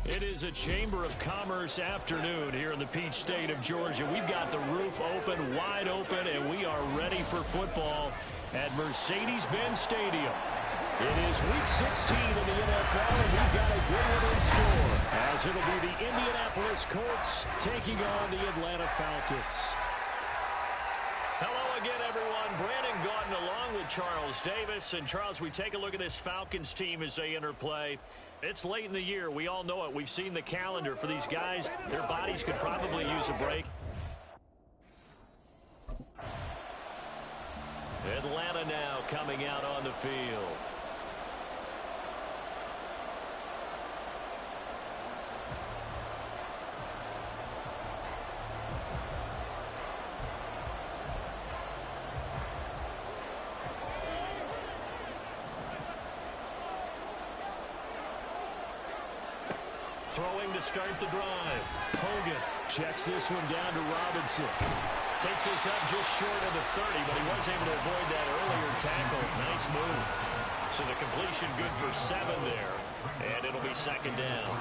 It is a Chamber of Commerce afternoon here in the Peach State of Georgia. We've got the roof open, wide open, and we are ready for football at Mercedes-Benz Stadium. It is Week 16 in the NFL, and we've got a good one in store, as it'll be the Indianapolis Colts taking on the Atlanta Falcons. Hello again, everyone. Brandon Gaudin along with Charles Davis. And, Charles, we take a look at this Falcons team as they enter play. It's late in the year. We all know it. We've seen the calendar for these guys. Their bodies could probably use a break. Atlanta now coming out on the field. Throwing to start the drive. Hogan checks this one down to Robinson. Takes this up just short of the 30, but he was able to avoid that earlier tackle. Nice move. So the completion good for 7 there, and it'll be second down.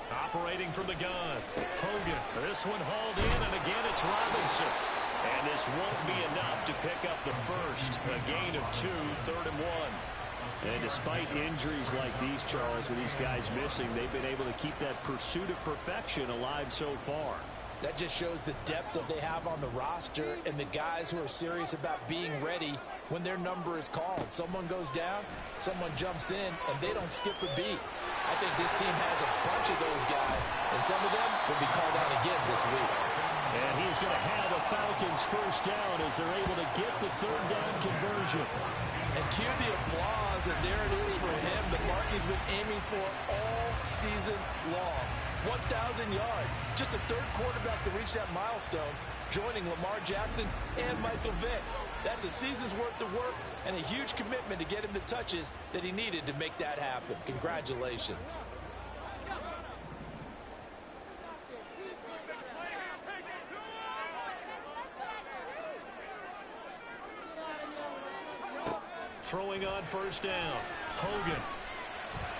Operating from the gun. Hogan. This one hauled in, and again it's Robinson. And this won't be enough to pick up the first. A gain of 2, 3rd and 1. And despite injuries like these, Charles, with these guys missing, they've been able to keep that pursuit of perfection alive so far. That just shows the depth that they have on the roster and the guys who are serious about being ready when their number is called. Someone goes down, someone jumps in, and they don't skip a beat. I think this team has a bunch of those guys, and some of them will be called out again this week. And he's going to have a Falcons first down as they're able to get the 3rd down conversion. And cue the applause, and there it is for him. The mark he's been aiming for all season long. 1,000 yards. Just the 3rd quarterback to reach that milestone, joining Lamar Jackson and Michael Vick. That's a season's worth of work and a huge commitment to get him the touches that he needed to make that happen. Congratulations. Throwing on first down. Hogan.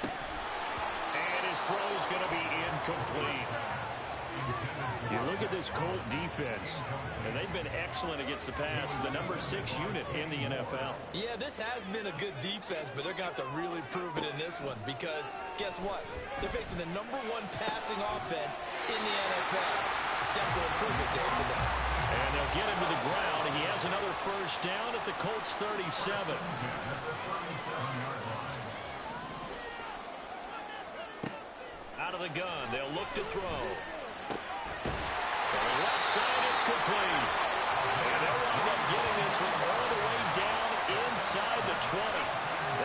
And his throw's going to be incomplete. You look at this Colt defense, and they've been excellent against the pass. The number 6 unit in the NFL. Yeah, this has been a good defense, but they're going to have to really prove it in this one because guess what? They're facing the number 1 passing offense in the NFL. It's definitely a improvement day for them. And they'll get him to the ground, and he has another first down at the Colts 37. Out of the gun, they'll look to throw. From the left side, it's complete. And they'll wind up getting this one all the way down inside the 20.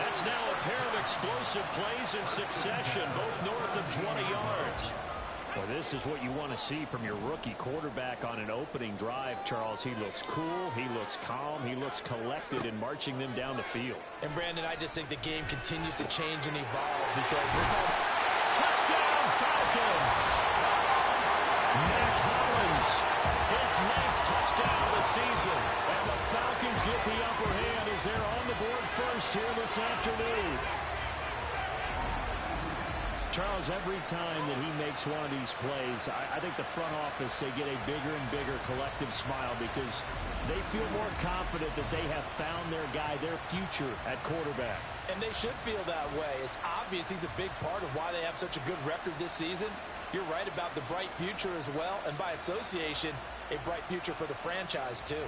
That's now a pair of explosive plays in succession, both north of 20 yards. Well, this is what you want to see from your rookie quarterback on an opening drive, Charles. He looks cool, he looks calm, he looks collected in marching them down the field. And, Brandon, I just think the game continues to change and evolve because touchdown, Falcons! Mac Hollins, his 9th touchdown of the season. And the Falcons get the upper hand as they're on the board first here this afternoon. Charles, every time that he makes one of these plays, I think the front office, they get a bigger and bigger collective smile because they feel more confident that they have found their guy, their future at quarterback. And they should feel that way. It's obvious he's a big part of why they have such a good record this season. You're right about the bright future as well, and by association, a bright future for the franchise too.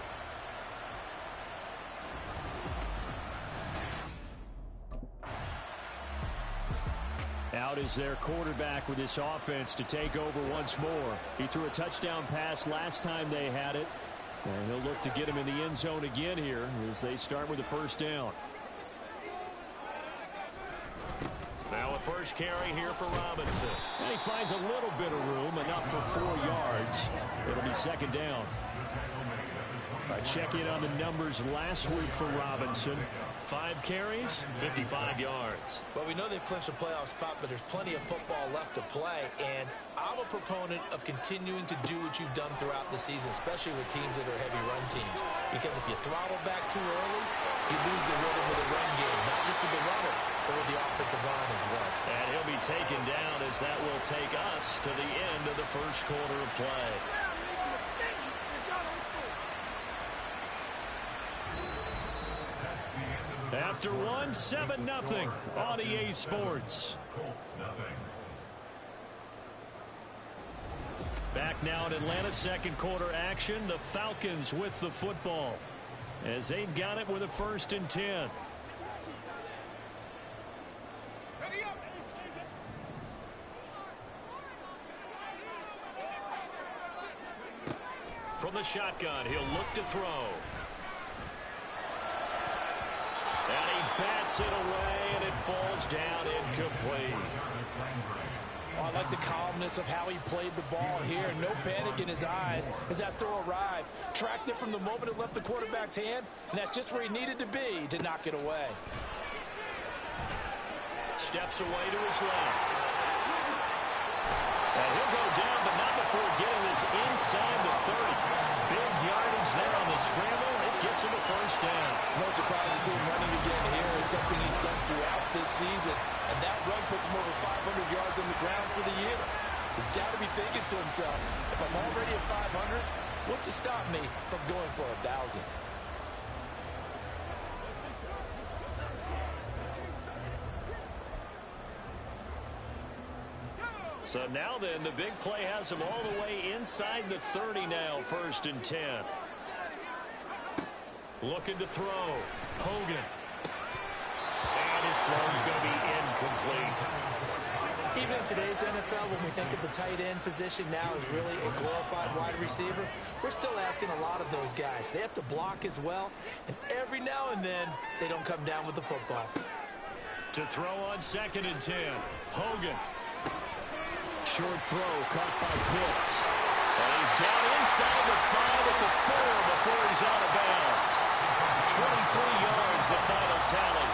Out is their quarterback with this offense to take over once more. He threw a touchdown pass last time they had it. And he'll look to get him in the end zone again here as they start with the first down. Now a first carry here for Robinson. And he finds a little bit of room, enough for 4 yards. It'll be second down. I check in on the numbers last week for Robinson. 5 carries, 55 yards. Well, we know they've clinched a playoff spot, but there's plenty of football left to play. And I'm a proponent of continuing to do what you've done throughout the season, especially with teams that are heavy run teams. Because if you throttle back too early, you lose the rhythm of the run game. but with the offensive line as well. And he'll be taken down as that will take us to the end of the first quarter of play. After one, 7-0 on EA Sports. Back now in Atlanta, second quarter action. The Falcons with the football as they've got it with a 1st and 10. From the shotgun, he'll look to throw. And he bats it away, and it falls down incomplete. Oh, I like the calmness of how he played the ball here. No panic in his eyes as that throw arrived. Tracked it from the moment it left the quarterback's hand, and that's just where he needed to be to knock it away. Steps away to his left. And he'll go down, but not before getting this inside the 30. Big yardage there on the scramble. It gets him a 1st down. No surprise to see him running again here. Is something he's done throughout this season. And that run puts him over 500 yards on the ground for the year. He's got to be thinking to himself, if I'm already at 500, what's to stop me from going for 1,000? So now then, the big play has him all the way inside the 30 now, 1st and 10. Looking to throw. Hogan. And his throw's going to be incomplete. Even in today's NFL, when we think of the tight end position now as really a glorified wide receiver, we're still asking a lot of those guys. They have to block as well, and every now and then, they don't come down with the football. To throw on 2nd and 10. Hogan. Short throw caught by Pitts. And he's down inside the 5 at the 4 before he's out of bounds. 23 yards, the final tally.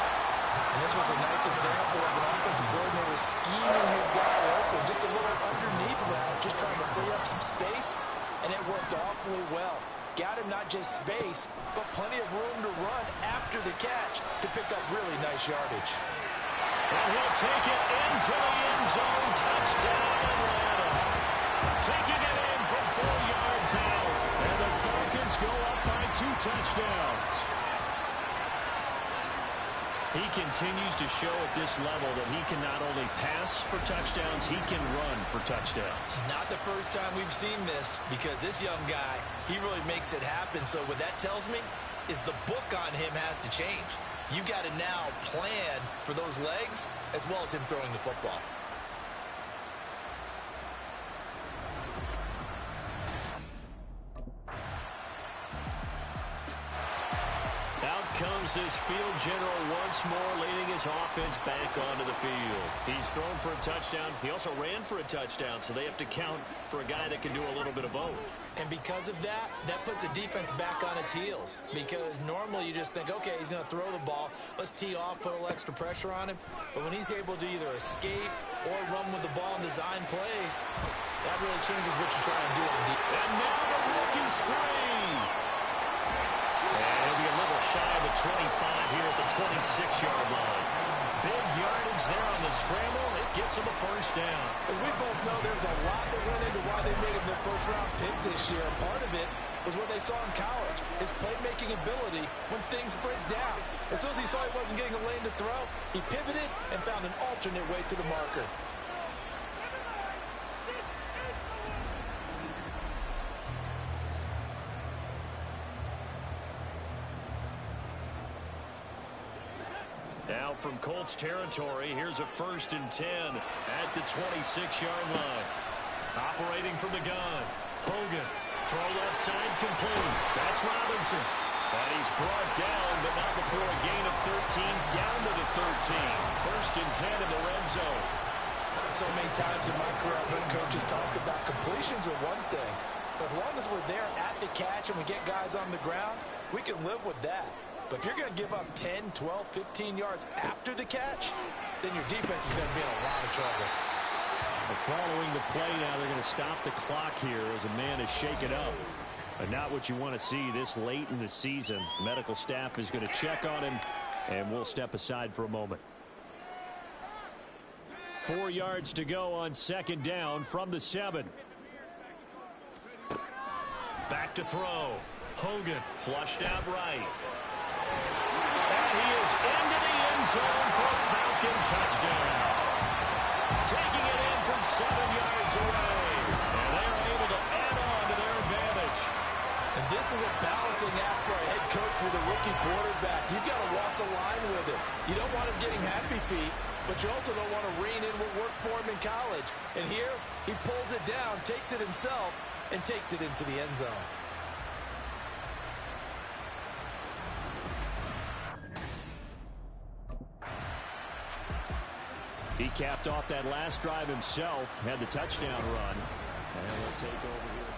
And this was a nice example of an offensive coordinator scheming his guy open. Just a little underneath route, just trying to free up some space, and it worked awfully well. Got him not just space, but plenty of room to run after the catch to pick up really nice yardage. And he'll take it into the end zone. Touchdown, Atlanta. Taking it in from 4 yards out. And the Falcons go up by 2 touchdowns. He continues to show at this level that he can not only pass for touchdowns, he can run for touchdowns. Not the first time we've seen this, because this young guy, he really makes it happen. So what that tells me is the book on him has to change. You got to now plan for those legs as well as him throwing the football. Out comes this field general once more, leading his offense back onto the field. He's thrown for a touchdown. He also ran for a touchdown, so they have to count for a guy that can do a little bit of both. And because of that, that puts a defense back on its heels. Because normally you just think, okay, he's going to throw the ball. Let's tee off, put a little extra pressure on him. But when he's able to either escape or run with the ball and design plays, that really changes what you're trying to do on defense. And now the rookie's free. And he'll be a little shy of the 25 here at the 26-yard line. Big yardage there on the scramble. It gets him a 1st down. As we both know, there's a lot that went into why they made him their 1st-round pick this year. Part of it was what they saw in college, his playmaking ability when things break down. As soon as he saw he wasn't getting a lane to throw, he pivoted and found an alternate way to the marker. Now from Colts territory, here's a 1st and 10 at the 26-yard line. Operating from the gun. Hogan. Throw left side complete. That's Robinson. And he's brought down, but not before a gain of 13, down to the 13. 1st and 10 in the red zone. So many times in my career, I've heard coaches talk about completions are one thing. But as long as we're there at the catch and we get guys on the ground, we can live with that. But if you're going to give up 10, 12, 15 yards after the catch, then your defense is going to be in a lot of trouble. Following the play now, they're going to stop the clock here as a man is shaken up. But not what you want to see this late in the season. Medical staff is going to check on him, and we'll step aside for a moment. 4 yards to go on second down from the 7. Back to throw. Hogan flushed out right. And he is into the end zone for a Falcon touchdown. Taking it in from 7 yards away. And they are able to add on to their advantage. And this is a balancing act for a head coach with a rookie quarterback. You've got to walk the line with him. You don't want him getting happy feet, but you also don't want to rein in what worked for him in college. And here, he pulls it down, takes it himself, and takes it into the end zone. He capped off that last drive himself, had the touchdown run. And he'll take over here again.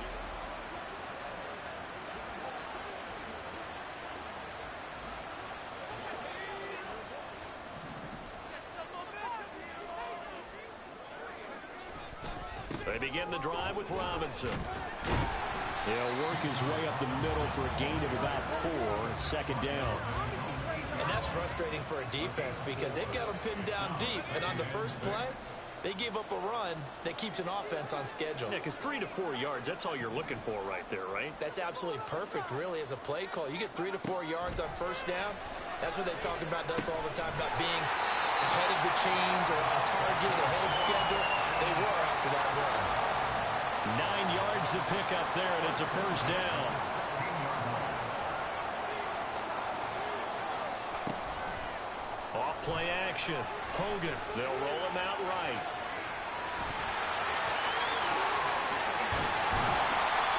They begin the drive with Robinson. He'll work his way up the middle for a gain of about 4, second down. And that's frustrating for a defense because they've got them pinned down deep. And on the first play, they gave up a run that keeps an offense on schedule. Yeah, because 3 to 4 yards, that's all you're looking for right there, right? That's absolutely perfect, really, as a play call. You get 3 to 4 yards on first down. That's what they talk about us all the time, about being ahead of the chains or on target, ahead of schedule. They were after that run. 9 yards to pick up there, and it's a first down. Off-play action. Hogan, they'll roll him out right.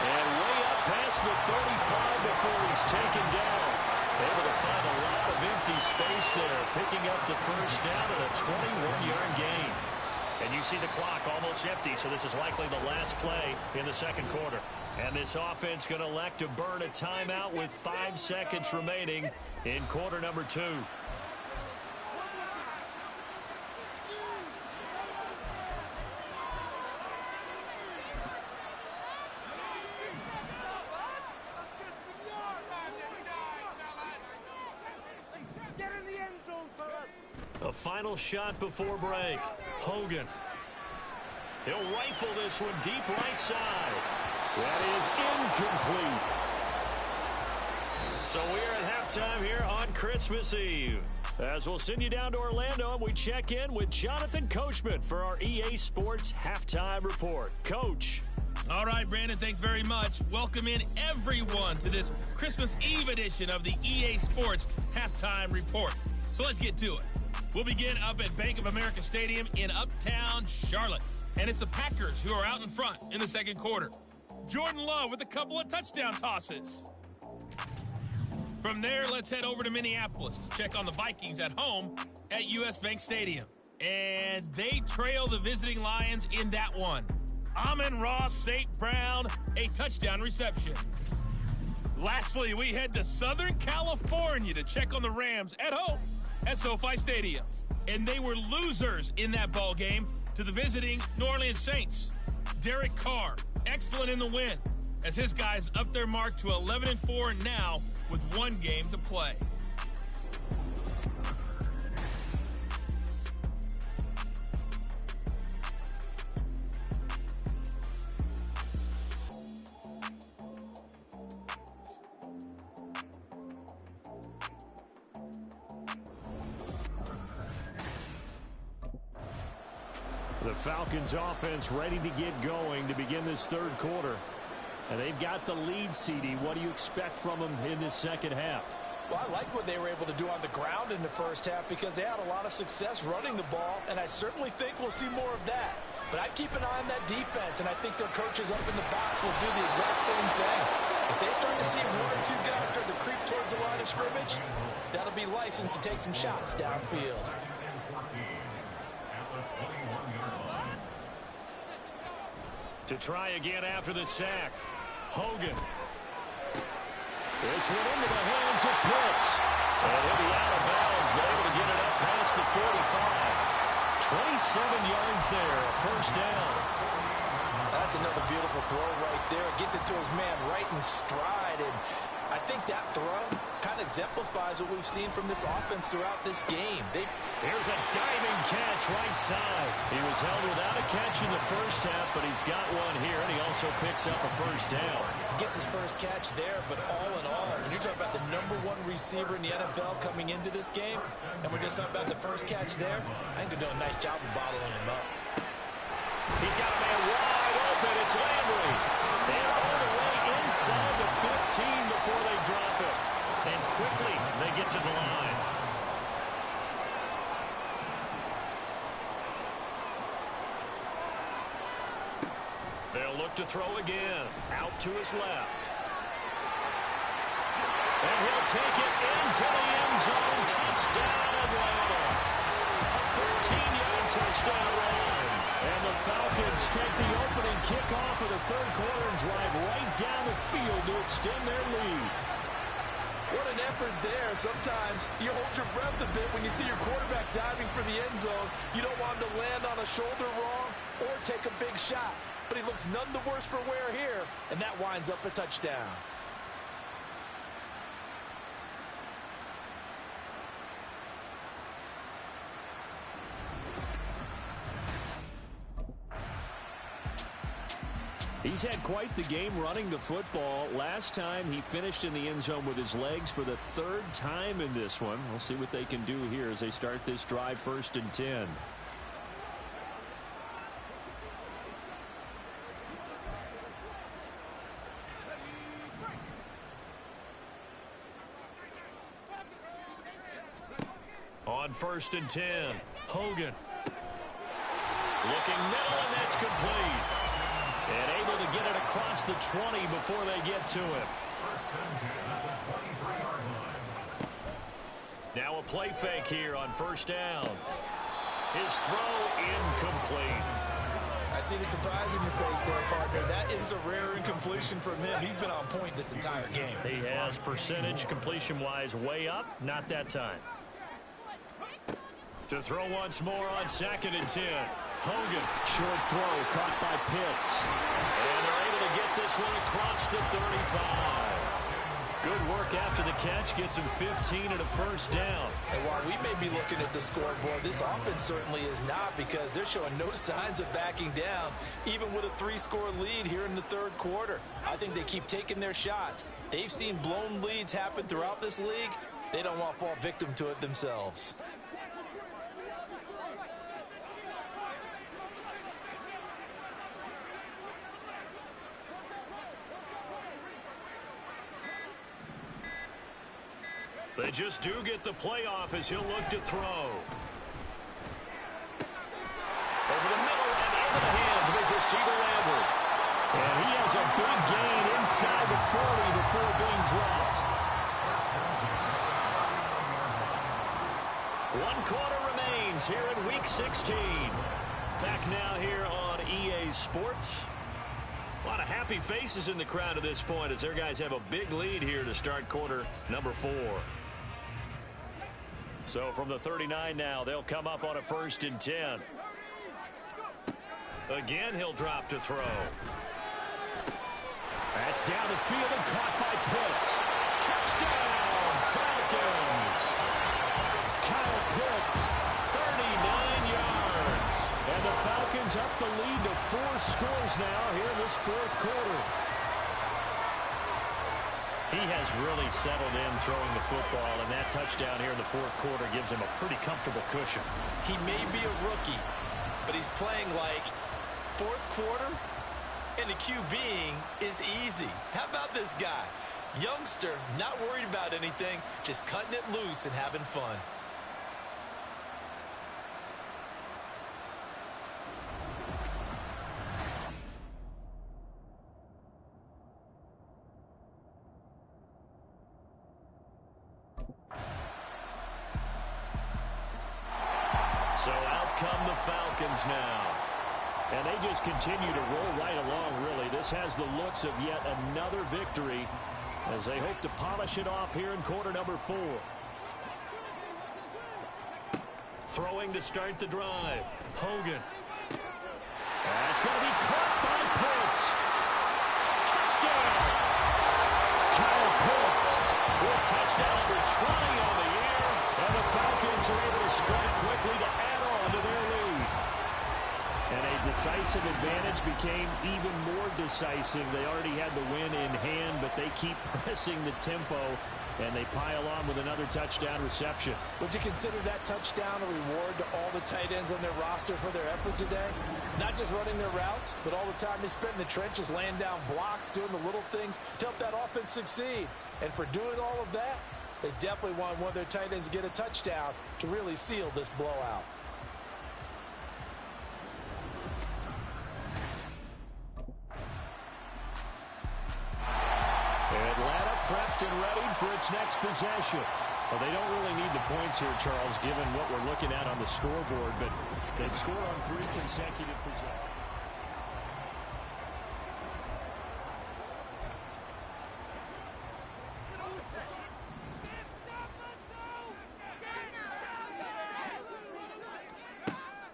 And way up past the 35 before he's taken down. Able to find a lot of empty space there, picking up the first down and a 21-yard gain. And you see the clock almost empty, so this is likely the last play in the second quarter. And this offense going to elect to burn a timeout with 5 seconds remaining in quarter number 2. A final shot before break. Hogan. He'll rifle this one deep right side. That is incomplete. So we are at halftime here on Christmas Eve. As we'll send you down to Orlando and we check in with Jonathan Coachman for our EA Sports Halftime Report. Coach. All right, Brandon, thanks very much. Welcome in everyone to this Christmas Eve edition of the EA Sports Halftime Report. So let's get to it. We'll begin up at Bank of America Stadium in Uptown Charlotte. And it's the Packers who are out in front in the second quarter. Jordan Love with a couple of touchdown tosses. From there, let's head over to Minneapolis to check on the Vikings at home at US Bank Stadium. And they trail the visiting Lions in that one. Amon-Ra St. Brown, a touchdown reception. Lastly, we head to Southern California to check on the Rams at home at SoFi Stadium. And they were losers in that ball game to the visiting New Orleans Saints. Derek Carr, excellent in the win, as his guys up their mark to 11-4 now with 1 game to play. The Falcons offense ready to get going to begin this third quarter. And they've got the lead, CD. What do you expect from them in this second half? Well, I like what they were able to do on the ground in the first half because they had a lot of success running the ball, and I certainly think we'll see more of that. But I'd keep an eye on that defense, and I think their coaches up in the box will do the exact same thing. If they start to see 1 or 2 guys start to creep towards the line of scrimmage, that'll be license to take some shots downfield. To try again after the sack. Hogan. This one into the hands of Pitts. And he'll be out of bounds, but able to get it up past the 45. 27 yards there, first down. That's another beautiful throw right there. Gets it to his man right in stride. And I think that throw kind of exemplifies what we've seen from this offense throughout this game. Here's a diving catch right side. He was held without a catch in the first half, but he's got one here, and he also picks up a first down. He gets his first catch there, but all in all, when you're talking about the #1 receiver in the NFL coming into this game, and we're just talking about the first catch there, I think they're doing a nice job of bottling him up. He's got a man wide open. It's Landry. They're all the way inside the 15 before they drop it. And quickly, they get to the line. They'll look to throw again. Out to his left. And he'll take it into the end zone. Touchdown, Atlanta. A 13-yard touchdown run. And the Falcons take the opening kickoff of the third quarter and drive right down the field to extend their lead. What an effort there. Sometimes you hold your breath a bit when you see your quarterback diving for the end zone. You don't want him to land on a shoulder wrong or take a big shot. But he looks none the worse for wear here, and that winds up a touchdown. He's had quite the game running the football. Last time he finished in the end zone with his legs for the third time in this one. We'll see what they can do here as they start this drive, 1st and 10. On 1st and 10, Hogan. Looking middle, and that's complete. And able to get it across the 20 before they get to him. Now a play fake here on 1st down. His throw incomplete. I see the surprise in your face there, partner. That is a rare incompletion from him. He's been on point this entire game. He has percentage completion-wise way up. Not that time. To throw once more on 2nd and 10. Hogan. Short throw caught by Pitts. And they're able to get this one across the 35. Good work after the catch. Gets him 15 and a 1st down. And while we may be looking at the scoreboard, this offense certainly is not, because they're showing no signs of backing down, even with a 3-score lead here in the third quarter. I think they keep taking their shots. They've seen blown leads happen throughout this league. They don't want to fall victim to it themselves. They just do get the playoff as he'll look to throw. Over the middle and into the hands of his receiver, Landry. And he has a big gain inside the 40 before being dropped. 1 quarter remains here in Week 16. Back now here on EA Sports. A lot of happy faces in the crowd at this point as their guys have a big lead here to start quarter number 4. So from the 39 now, they'll come up on a 1st and 10. Again, he'll drop to throw. That's down the field and caught by Pitts. Touchdown, Falcons! Kyle Pitts, 39 yards. and the Falcons up the lead to 4 scores now here in this 4th quarter. He has really settled in throwing the football, and that touchdown here in the 4th quarter gives him a pretty comfortable cushion. He may be a rookie, but he's playing like 4th quarter, and the QBing is easy. How about this guy? Youngster, not worried about anything, just cutting it loose and having fun. So out come the Falcons now. And they just continue to roll right along, really. This has the looks of yet another victory as they hope to polish it off here in quarter number 4. Throwing to start the drive. Hogan. That's going to be caught by Pitts. Touchdown! Kyle Pitts Falcons are able to strike quickly to add on to their lead. And a decisive advantage became even more decisive. They already had the win in hand, but they keep pressing the tempo, and they pile on with another touchdown reception. Would you consider that touchdown a reward to all the tight ends on their roster for their effort today? Not just running their routes, but all the time they spent in the trenches, laying down blocks, doing the little things to help that offense succeed. And for doing all of that, they definitely want one of their tight ends to get a touchdown to really seal this blowout. Atlanta prepped and ready for its next possession. Well, they don't really need the points here, Charles, given what we're looking at on the scoreboard, but they've scored on 3 consecutive possessions.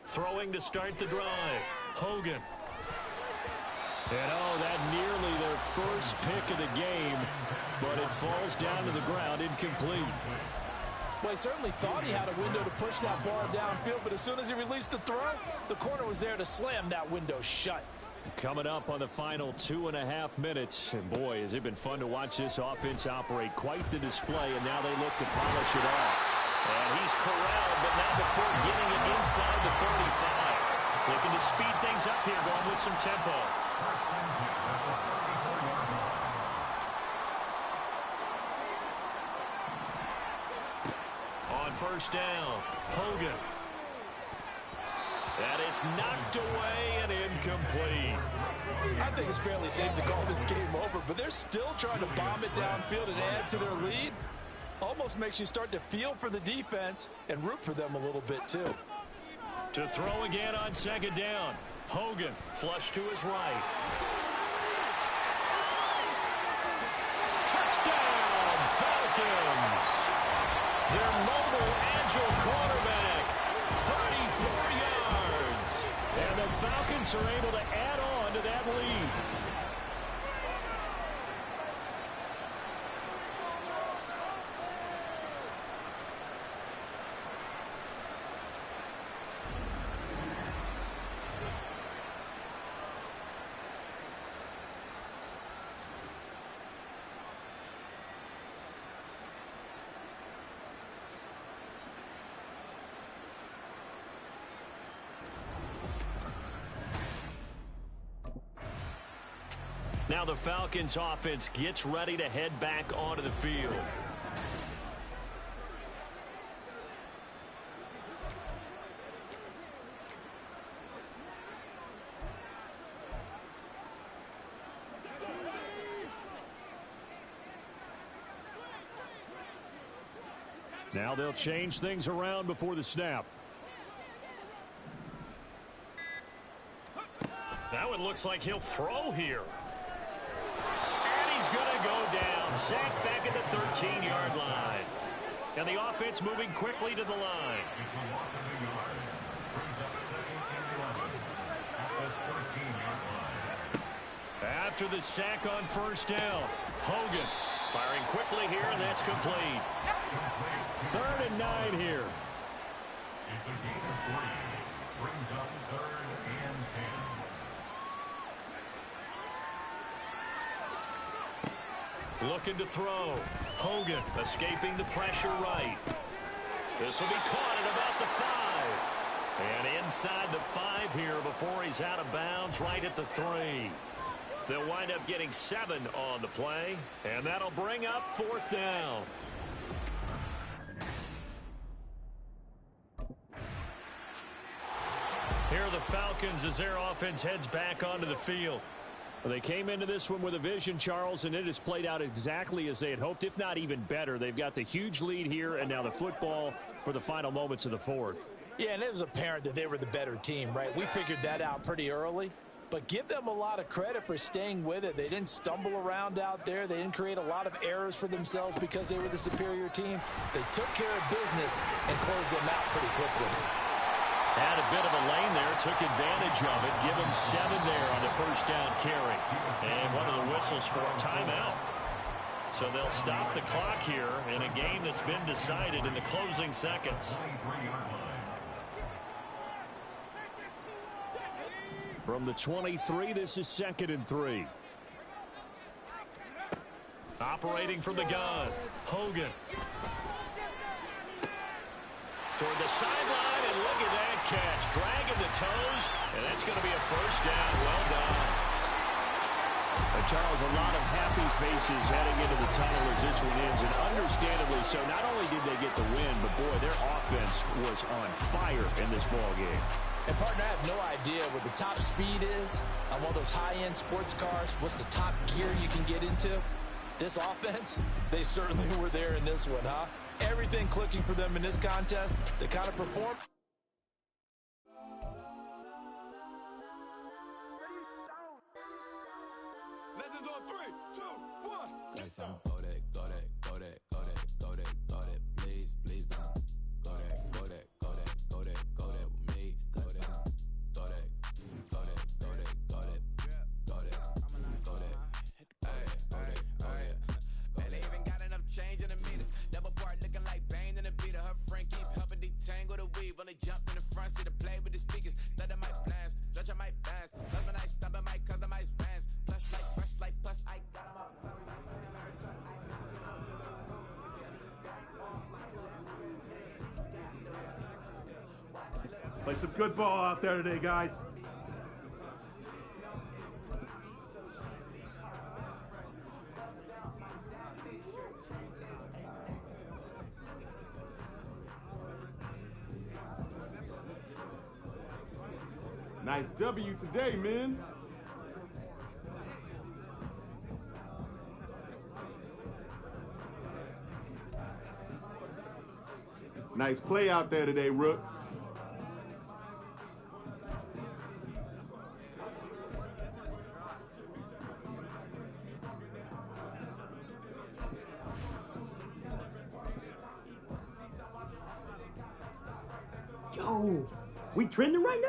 Throwing to start the drive. Hogan. And that nearly their first pick of the game, but it falls down to the ground incomplete. Well, he certainly thought he had a window to push that ball downfield, but as soon as he released the throw, the corner was there to slam that window shut. Coming up on the final 2.5 minutes, and boy, has it been fun to watch this offense operate. Quite the display, and now they look to polish it off. And he's corralled, but not before getting it inside the 35. Looking to speed things up here, going with some tempo. On first down, Hogan. And it's knocked away and incomplete. I think it's fairly safe to call this game over, but they're still trying to bomb it downfield and add to their lead. Almost makes you start to feel for the defense and root for them a little bit, too. To throw again on second down. Hogan, flush to his right. Touchdown, Falcons! Their mobile, agile quarterback, 34 yards. And the Falcons are able to add on to that lead. Now the Falcons offense gets ready to head back onto the field. Now they'll change things around before the snap. That one looks like he'll throw here. He's going to go down. Sacked back at the 13-yard line. And the offense moving quickly to the line. After the sack on first down, Hogan firing quickly here, and that's complete. 3rd and 9 here. Brings up 3rd and 10. Looking to throw. Hogan escaping the pressure right. This will be caught at about the 5. And inside the 5 here before he's out of bounds right at the 3. They'll wind up getting 7 on the play. And that'll bring up 4th down. Here are the Falcons as their offense heads back onto the field. Well, they came into this one with a vision, Charles, and it has played out exactly as they had hoped, if not even better. They've got the huge lead here, and now the football for the final moments of the 4th. Yeah, and it was apparent that they were the better team, right? We figured that out pretty early. But give them a lot of credit for staying with it. They didn't stumble around out there. They didn't create a lot of errors for themselves because they were the superior team. They took care of business and closed them out pretty quickly. Had a bit of a lane there, took advantage of it. Give him 7 there on the first down carry. And one of the whistles for a timeout. So they'll stop the clock here in a game that's been decided in the closing seconds. From the 23, this is 2nd and 3. Operating from the gun, Hogan. Toward the sideline, and look at that catch. Dragging the toes, and that's going to be a first down. Well done. Charles, a lot of happy faces heading into the tunnel as this one ends, and understandably so. Not only did they get the win, but, boy, their offense was on fire in this ball game. And, partner, I have no idea what the top speed is on one of those high-end sports cars. What's the top gear you can get into? This offense, they certainly were there in this one, huh? Everything clicking for them in this contest to kind of perform. Legends on 3, 2, 1. Let's go. Go that, go that, go that, go that, go that, go that. Please, please don't. Go that, go that, go that, go that, go that with me. Go that, go that, go that, go that, go that, go that, go that. Man, they even got enough change in a meter. Double part looking like Bane in a beater. Her friend keep helping detangle the weave. Only jumped in the front seat to play with the speakers. Let them mic blast, stretch them mic fast. Love when I stop at my customized fans. Plus like fresh like plus I got them up. Play some good ball out there today, guys. Nice W today, man. Nice play out there today, Rook. Yo, we trending right now?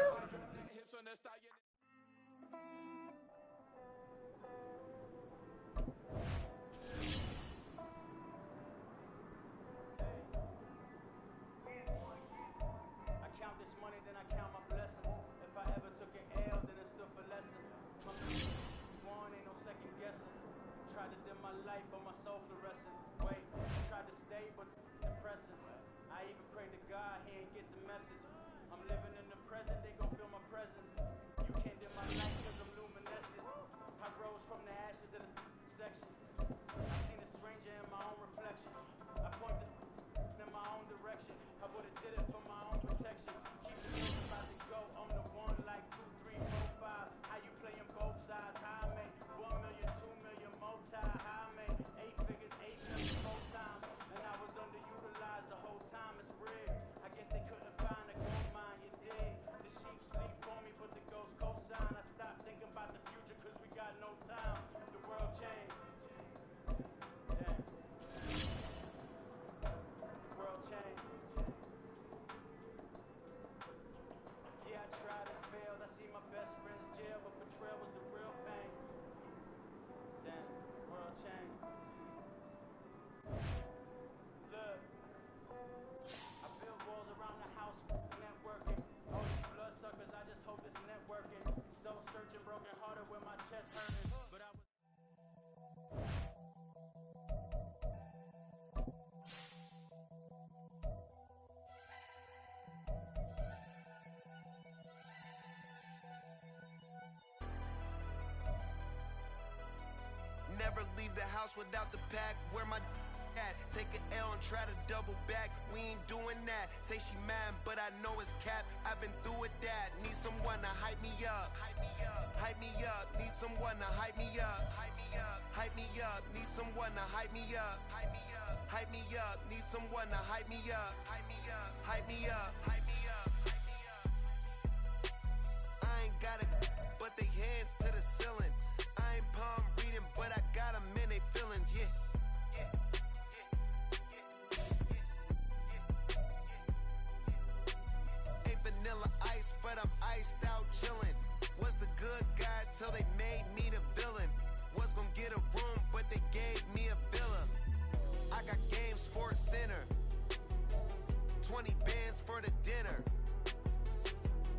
Never leave the house without the pack. Where my at? Take an L and try to double back. We ain't doing that. Say she mad, but I know it's cap. I've been through with that. Need someone to hype me up. Hype me up. Hype me up. Need someone to hype me up. Hype me up. Hype me up. Need someone to hype me up. Hype me up. Hype me up. Need someone to hype me up. Hype me up. Hype me up. Hype me up. I ain't got it, but they hands to the ceiling. I ain't palm reading, but I got them in they feelings, yeah. Ain't vanilla ice, but I'm iced out chillin'. Was the good guy till they made me the villain. Was gonna get a room, but they gave me a villa. Sports Center. 20 bands for the dinner.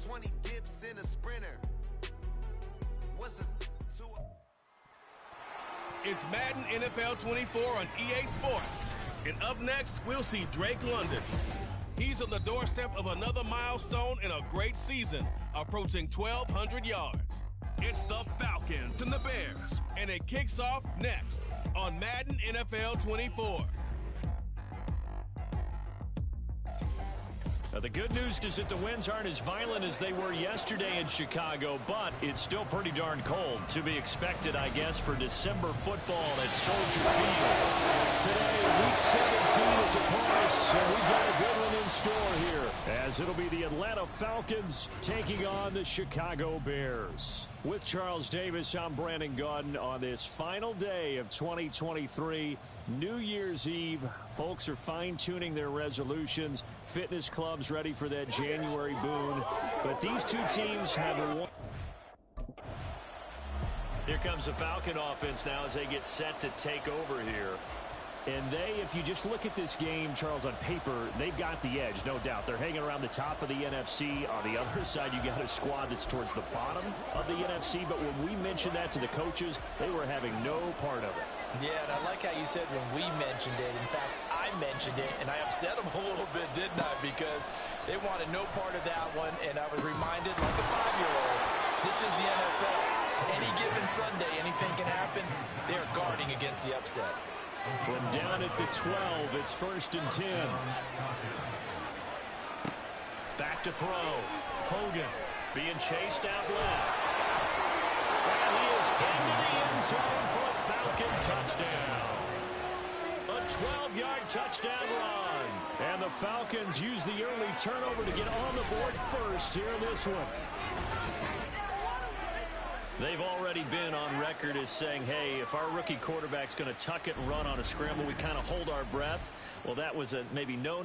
20 dips in a sprinter. What's a to a... It's Madden NFL 24 on EA Sports. And up next, we'll see Drake London. He's on the doorstep of another milestone in a great season, approaching 1,200 yards. It's the Falcons and the Bears, and it kicks off next on Madden NFL 24. Now, the good news is that the winds aren't as violent as they were yesterday in Chicago, but it's still pretty darn cold. To be expected, I guess, for December football at Soldier Field. Today, Week 17 is upon us, and we've got a good one in store here, as it'll be the Atlanta Falcons taking on the Chicago Bears. With Charles Davis, I'm Brandon Gaudin on this final day of 2023, New Year's Eve. Folks are fine-tuning their resolutions. Fitness clubs ready for that January boon. But these two teams have a... Here comes the Falcon offense now as they get set to take over here. And they, if you just look at this game, Charles, on paper, they've got the edge, no doubt. They're hanging around the top of the NFC. On the other side, you got a squad that's towards the bottom of the NFC. But when we mentioned that to the coaches, they were having no part of it. Yeah, and I like how you said when we mentioned it. In fact, I mentioned it, and I upset them a little bit, didn't I? Because they wanted no part of that one, and I was reminded like a 5-year-old, this is the NFL. Any given Sunday, anything can happen. They're guarding against the upset. From down at the 12, it's 1st and 10. Back to throw. Hogan being chased out left. And he is into the end zone for a Falcon touchdown. A 12-yard touchdown run. And the Falcons use the early turnover to get on the board first here in this one. They've already been on record as saying, hey, if our rookie quarterback's going to tuck it and run on a scramble, we kind of hold our breath. Well, that was a maybe no,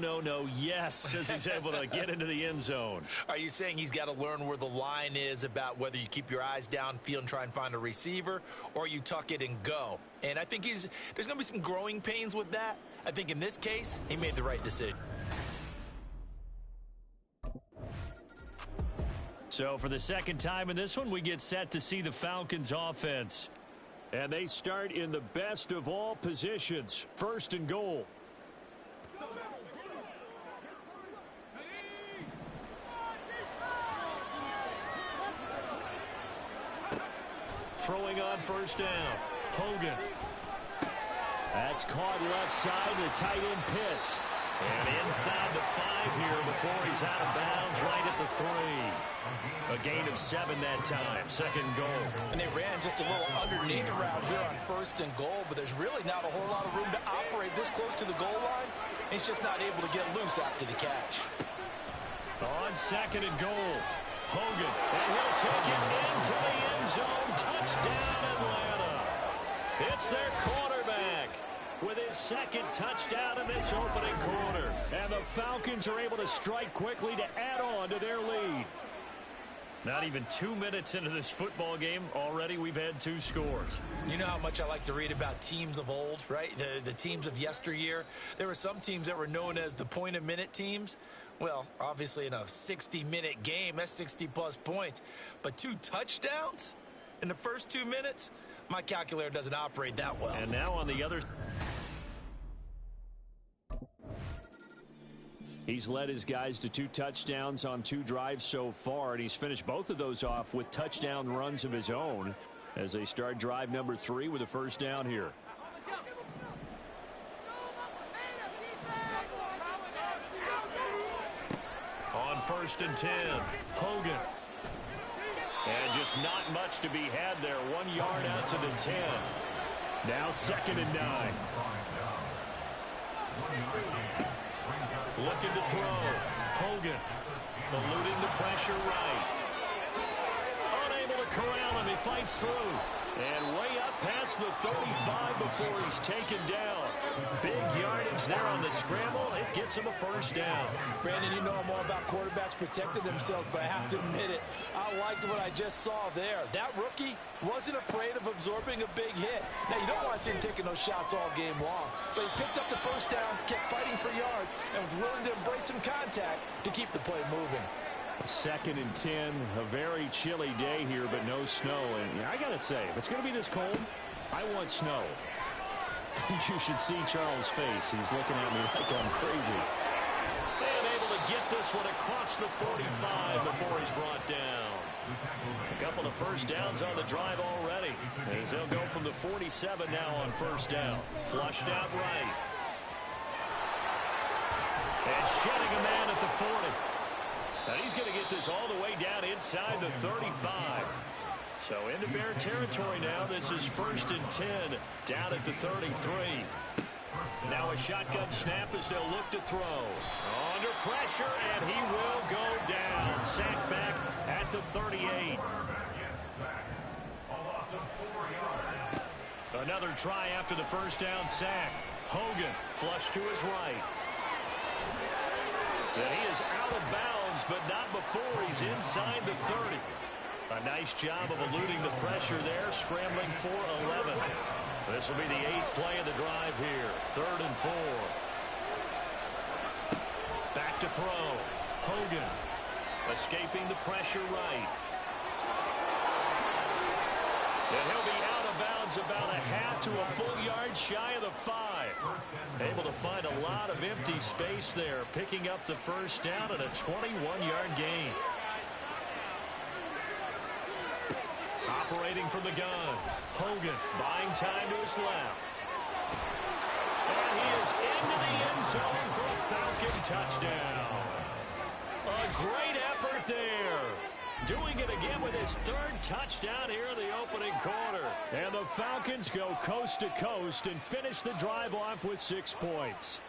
yes, as he's able to get into the end zone. Are you saying he's got to learn where the line is about whether you keep your eyes downfield and try and find a receiver, or you tuck it and go? And I think there's going to be some growing pains with that. I think in this case, he made the right decision. So for the second time in this one, we get set to see the Falcons offense. And they start in the best of all positions, 1st and goal. Throwing on 1st down. Hogan. That's caught left side. The tight end Pitts. And inside the 5 here before he's out of bounds right at the 3. A gain of 7 that time. 2nd goal. And they ran just a little underneath route here on 1st and goal, but there's really not a whole lot of room to operate this close to the goal line. He's just not able to get loose after the catch. On 2nd and goal. Hogan. And he'll take it into the end zone. Touchdown, Atlanta. It's their quarterback with his 2nd touchdown in this opening quarter. And the Falcons are able to strike quickly to add on to their lead. Not even 2 minutes into this football game, already we've had 2 scores. You know how much I like to read about teams of old, right? The teams of yesteryear. There were some teams that were known as the point-a-minute teams. Well, obviously in a 60-minute game, that's 60-plus points. But 2 touchdowns in the first 2 minutes? My calculator doesn't operate that well. And now on the other... He's led his guys to 2 touchdowns on 2 drives so far, and he's finished both of those off with touchdown runs of his own as they start drive number 3 with a 1st down here. On 1st and 10, Hogan. And just not much to be had there. 1 yard out to the 10. Now 2nd and 9. Looking to throw. Hogan eluding the pressure right. Unable to corral him. He fights through. And way up past the 35 before he's taken down. Big yardage there on the scramble. It gets him a first down. Brandon, you know I'm all about quarterbacks protecting themselves, but I have to admit it. I liked what I just saw there. That rookie wasn't afraid of absorbing a big hit. Now, you don't want to see him taking those shots all game long, but he picked up the first down, kept fighting for yards, and was willing to embrace some contact to keep the play moving. 2nd and 10, a very chilly day here, but no snow. And I got to say, if it's going to be this cold, I want snow. You should see Charles' face. He's looking at me like I'm crazy. And able to get this one across the 45 before he's brought down. A couple of first downs on the drive already, as they'll go from the 47 now on first down. Flushed out right. And shedding a man at the 40. Now he's going to get this all the way down inside the 35. So into Bear territory now. This is 1st and 10 down at the 33. Now a shotgun snap as they'll look to throw. Under pressure, and he will go down. Sacked back at the 38. Another try after the first down sack. Hogan flushed to his right. And he is out of bounds, but not before he's inside the 30. A nice job of eluding the pressure there, scrambling for 11. This will be the 8th play of the drive here. 3rd and 4. Back to throw. Hogan escaping the pressure right. And he'll be out of bounds about a half to a full yard shy of the 5. Able to find a lot of empty space there, picking up the first down and a 21-yard gain. Operating from the gun. Hogan buying time to his left. And he is into the end zone for a Falcon touchdown. A great effort there. Doing it again with his 3rd touchdown here in the opening quarter. And the Falcons go coast to coast and finish the drive off with 6 points.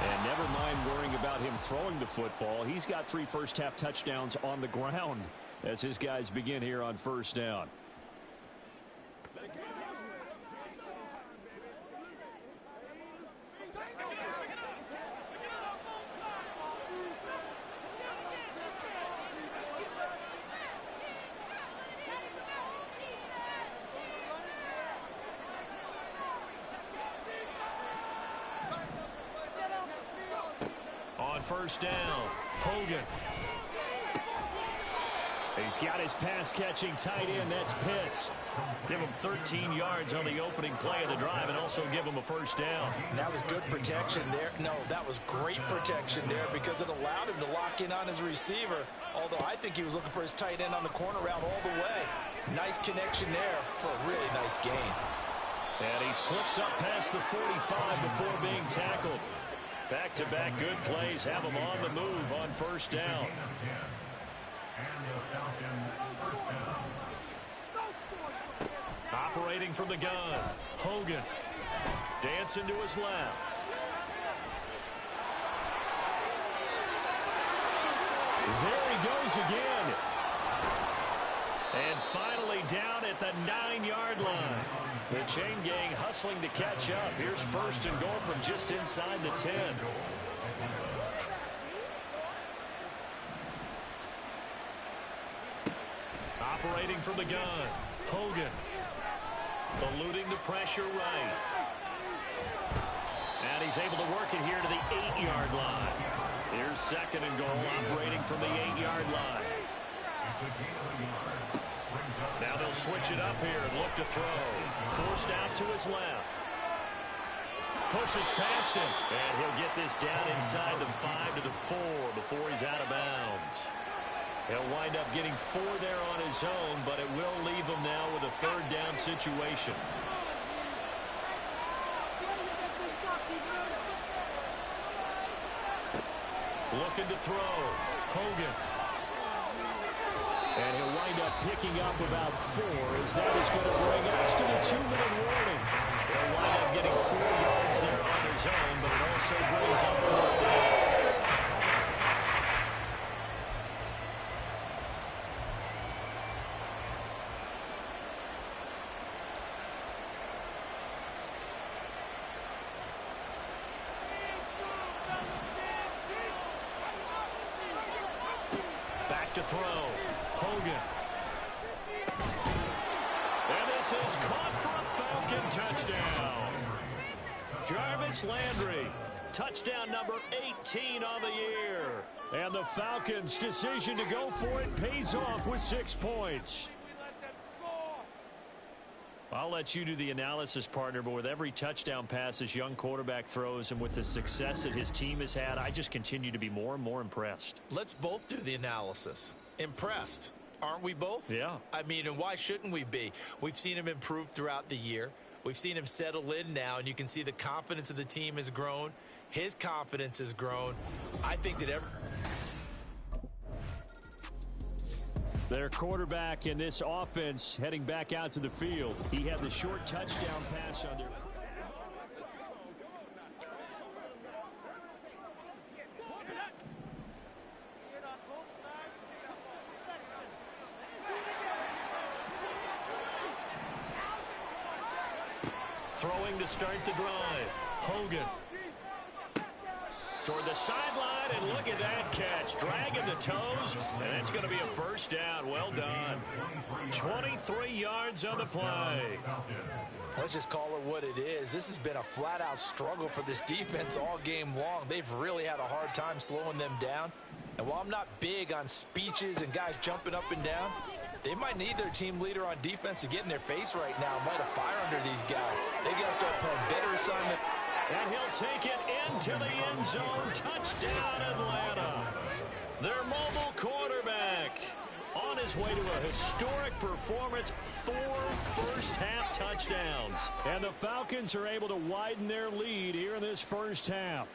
And never mind worrying about him throwing the football. He's got 3 first-half touchdowns on the ground as his guys begin here on first down. First down, Hogan. He's got his pass-catching tight end. That's Pitts. Give him 13 yards on the opening play of the drive and also give him a first down. That was good protection there. No, that was great protection there because it allowed him to lock in on his receiver, although I think he was looking for his tight end on the corner route all the way. Nice connection there for a really nice gain. And he slips up past the 45 before being tackled. Back-to-back good plays have him on the move on first down. Operating from the gun, Hogan dancing to his left. There he goes again. And finally down at the 9-yard line. The chain gang hustling to catch up. Here's first and goal from just inside the 10. Operating from the gun, Hogan. Eluding the pressure right. And he's able to work it here to the 8-yard line. Here's second and goal, operating from the 8-yard line. Now they'll switch it up here and look to throw. Forced out to his left. Pushes past him. And he'll get this down inside the 5 to the 4 before he's out of bounds. He'll wind up getting 4 there on his own, but it will leave him now with a third down situation. Looking to throw. Hogan. And he'll wind up picking up about 4 as that is going to bring us to the 2-minute warning. He'll wind up getting 4 yards there on his own, but it also brings up 4th down. Back to throw. Hogan. And this is caught for a Falcon touchdown. Jarvis Landry, touchdown number 18 on the year. And the Falcons' decision to go for it pays off with 6 points. I'll let you do the analysis, partner, but with every touchdown pass this young quarterback throws and with the success that his team has had, I just continue to be more and more impressed. Let's both do the analysis. Impressed. Aren't we both? Yeah. I mean, and why shouldn't we be? We've seen him improve throughout the year. We've seen him settle in now, and you can see the confidence of the team has grown. His confidence has grown. I think that their quarterback in this offense heading back out to the field. He had the short touchdown pass on their... Throwing to start the drive. Hogan. Toward the sideline, and look at that catch. Dragging the toes, and it's going to be a first down. Well done. 23 yards on the play. Let's just call it what it is. This has been a flat-out struggle for this defense all game long. They've really had a hard time slowing them down. And while I'm not big on speeches and guys jumping up and down, they might need their team leader on defense to get in their face right now. Might have fire under these guys. They got to start playing better assignment. And he'll take it into the end zone. Touchdown, Atlanta. Their mobile quarterback on his way to a historic performance. 4 first-half touchdowns. And the Falcons are able to widen their lead here in this first half.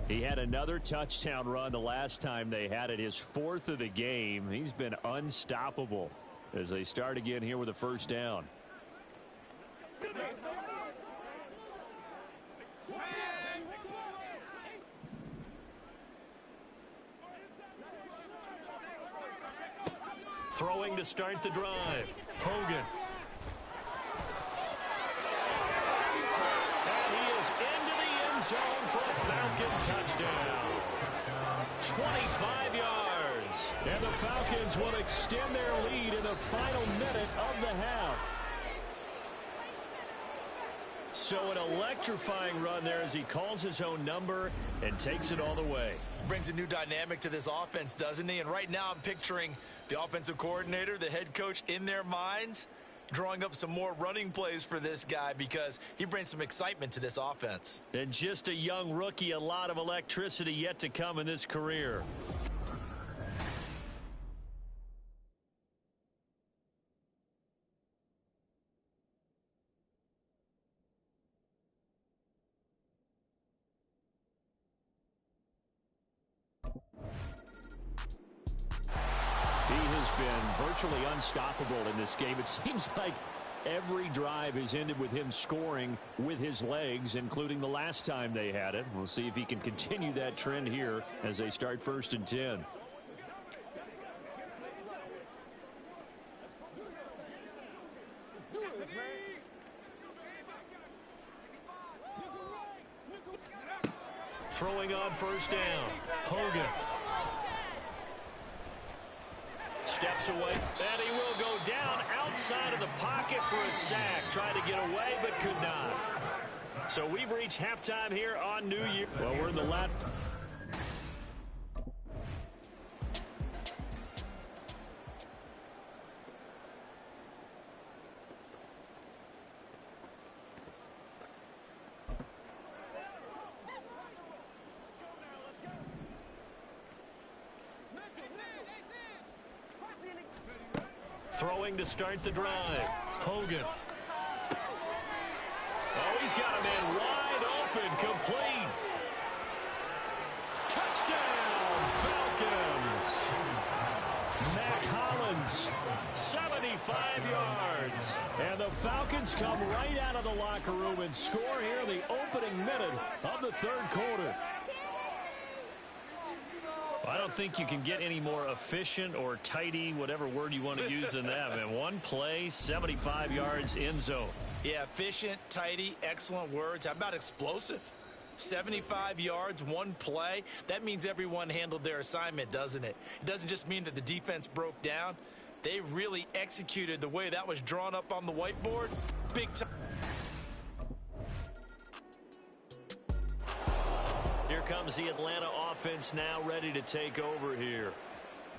He had another touchdown run the last time they had it, his 4th of the game. He's been unstoppable as they start again here with a first down. Throwing to start the drive. Hogan. And he is into the end zone for a Falcon touchdown. 25 yards. And the Falcons will extend their lead in the final minute of the half. So an electrifying run there as he calls his own number and takes it all the way. Brings a new dynamic to this offense, doesn't he? And right now I'm picturing the offensive coordinator, the head coach in their minds, drawing up some more running plays for this guy because he brings some excitement to this offense. And just a young rookie, a lot of electricity yet to come in this career. been virtually unstoppable in this game. It seems like every drive has ended with him scoring with his legs, including the last time they had it. We'll see if he can continue that trend here as they start 1st and 10. Throwing on 1st down. Hogan. Steps away, and he will go down outside of the pocket for a sack. Tried to get away, but could not. So we've reached halftime here on New Year. Well, we're in the last. Throwing to start the drive. Hogan. Oh, he's got a man wide open, complete. Touchdown, Falcons. Mac Hollins, 75 yards. And the Falcons come right out of the locker room and score here in the opening minute of the 3rd quarter. I don't think you can get any more efficient or tidy, whatever word you want to use in that. Man, one play, 75 yards, end zone. Yeah, efficient, tidy, excellent words. How about explosive? 75 yards, one play. That means everyone handled their assignment, doesn't it? It doesn't just mean that the defense broke down. They really executed the way that was drawn up on the whiteboard. Big time. Here comes the Atlanta offense now ready to take over here.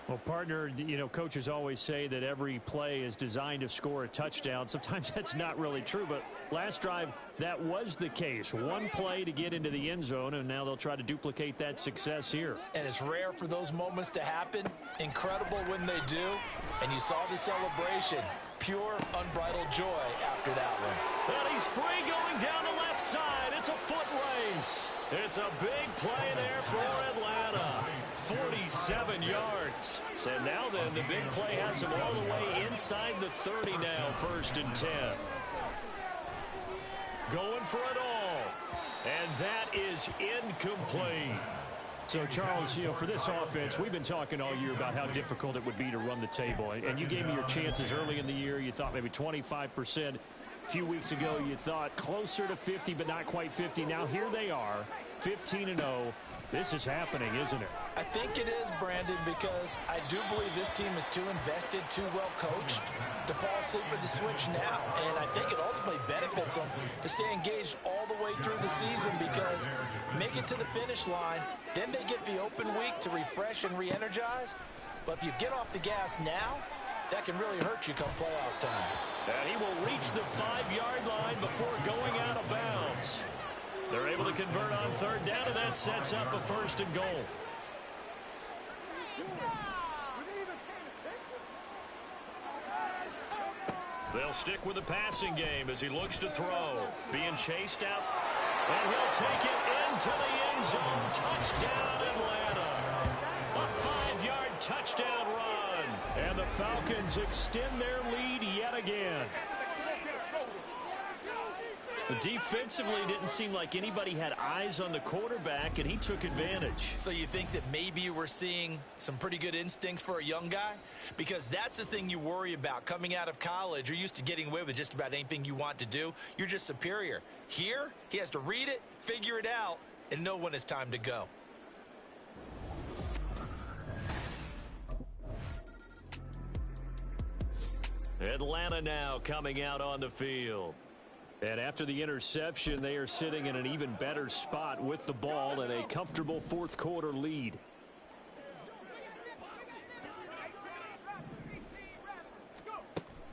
Well, partner, you know, coaches always say that every play is designed to score a touchdown. Sometimes that's not really true, but last drive, that was the case. One play to get into the end zone, and now they'll try to duplicate that success here. And it's rare for those moments to happen. Incredible when they do. And you saw the celebration. Pure, unbridled joy after that one. And he's free going down the left side. It's a foot race. It's a big play there for Atlanta. 47 yards. So now then, the big play has him all the way inside the 30 now, 1st and 10. Going for it all. And that is incomplete. So, Charles, you know, for this offense, we've been talking all year about how difficult it would be to run the table. And you gave me your chances early in the year. You thought maybe 25%. A few weeks ago, you thought closer to 50, but not quite 50. Now here they are, 15-0. This is happening, isn't it? I think it is, Brandon, because I do believe this team is too invested, too well coached to fall asleep at the switch now. And I think it ultimately benefits them to stay engaged all the way through the season, because make it to the finish line, then they get the open week to refresh and re-energize. But if you get off the gas now, that can really hurt you come playoff time. And he will reach the 5-yard line before going out of bounds. They're able to convert on 3rd down, and that sets up a 1st and goal. They'll stick with the passing game as he looks to throw. Being chased out, and he'll take it into the end zone. Touchdown, Atlanta. A 5-yard touchdown run. And the Falcons extend their lead yet again. Defensively, didn't seem like anybody had eyes on the quarterback, and he took advantage. So you think that maybe we're seeing some pretty good instincts for a young guy? Because that's the thing you worry about coming out of college. You're used to getting away with just about anything you want to do. You're just superior. Here, he has to read it, figure it out, and know when it's time to go. Atlanta now coming out on the field. And after the interception, they are sitting in an even better spot with the ball and a comfortable 4th quarter lead.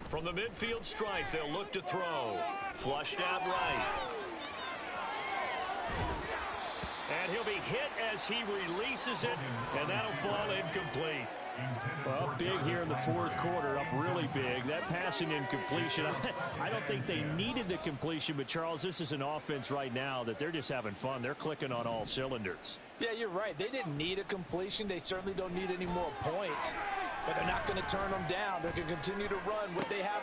From the midfield stripe, they'll look to throw. Flushed out right. And he'll be hit as he releases it, and that'll fall incomplete. Well, big here in the 4th quarter, up really big. That passing incompletion, I don't think they needed the completion, but Charles, this is an offense right now that they're just having fun. They're clicking on all cylinders. Yeah, you're right. They didn't need a completion. They certainly don't need any more points. but they're not going to turn them down. They're going to continue to run what they have.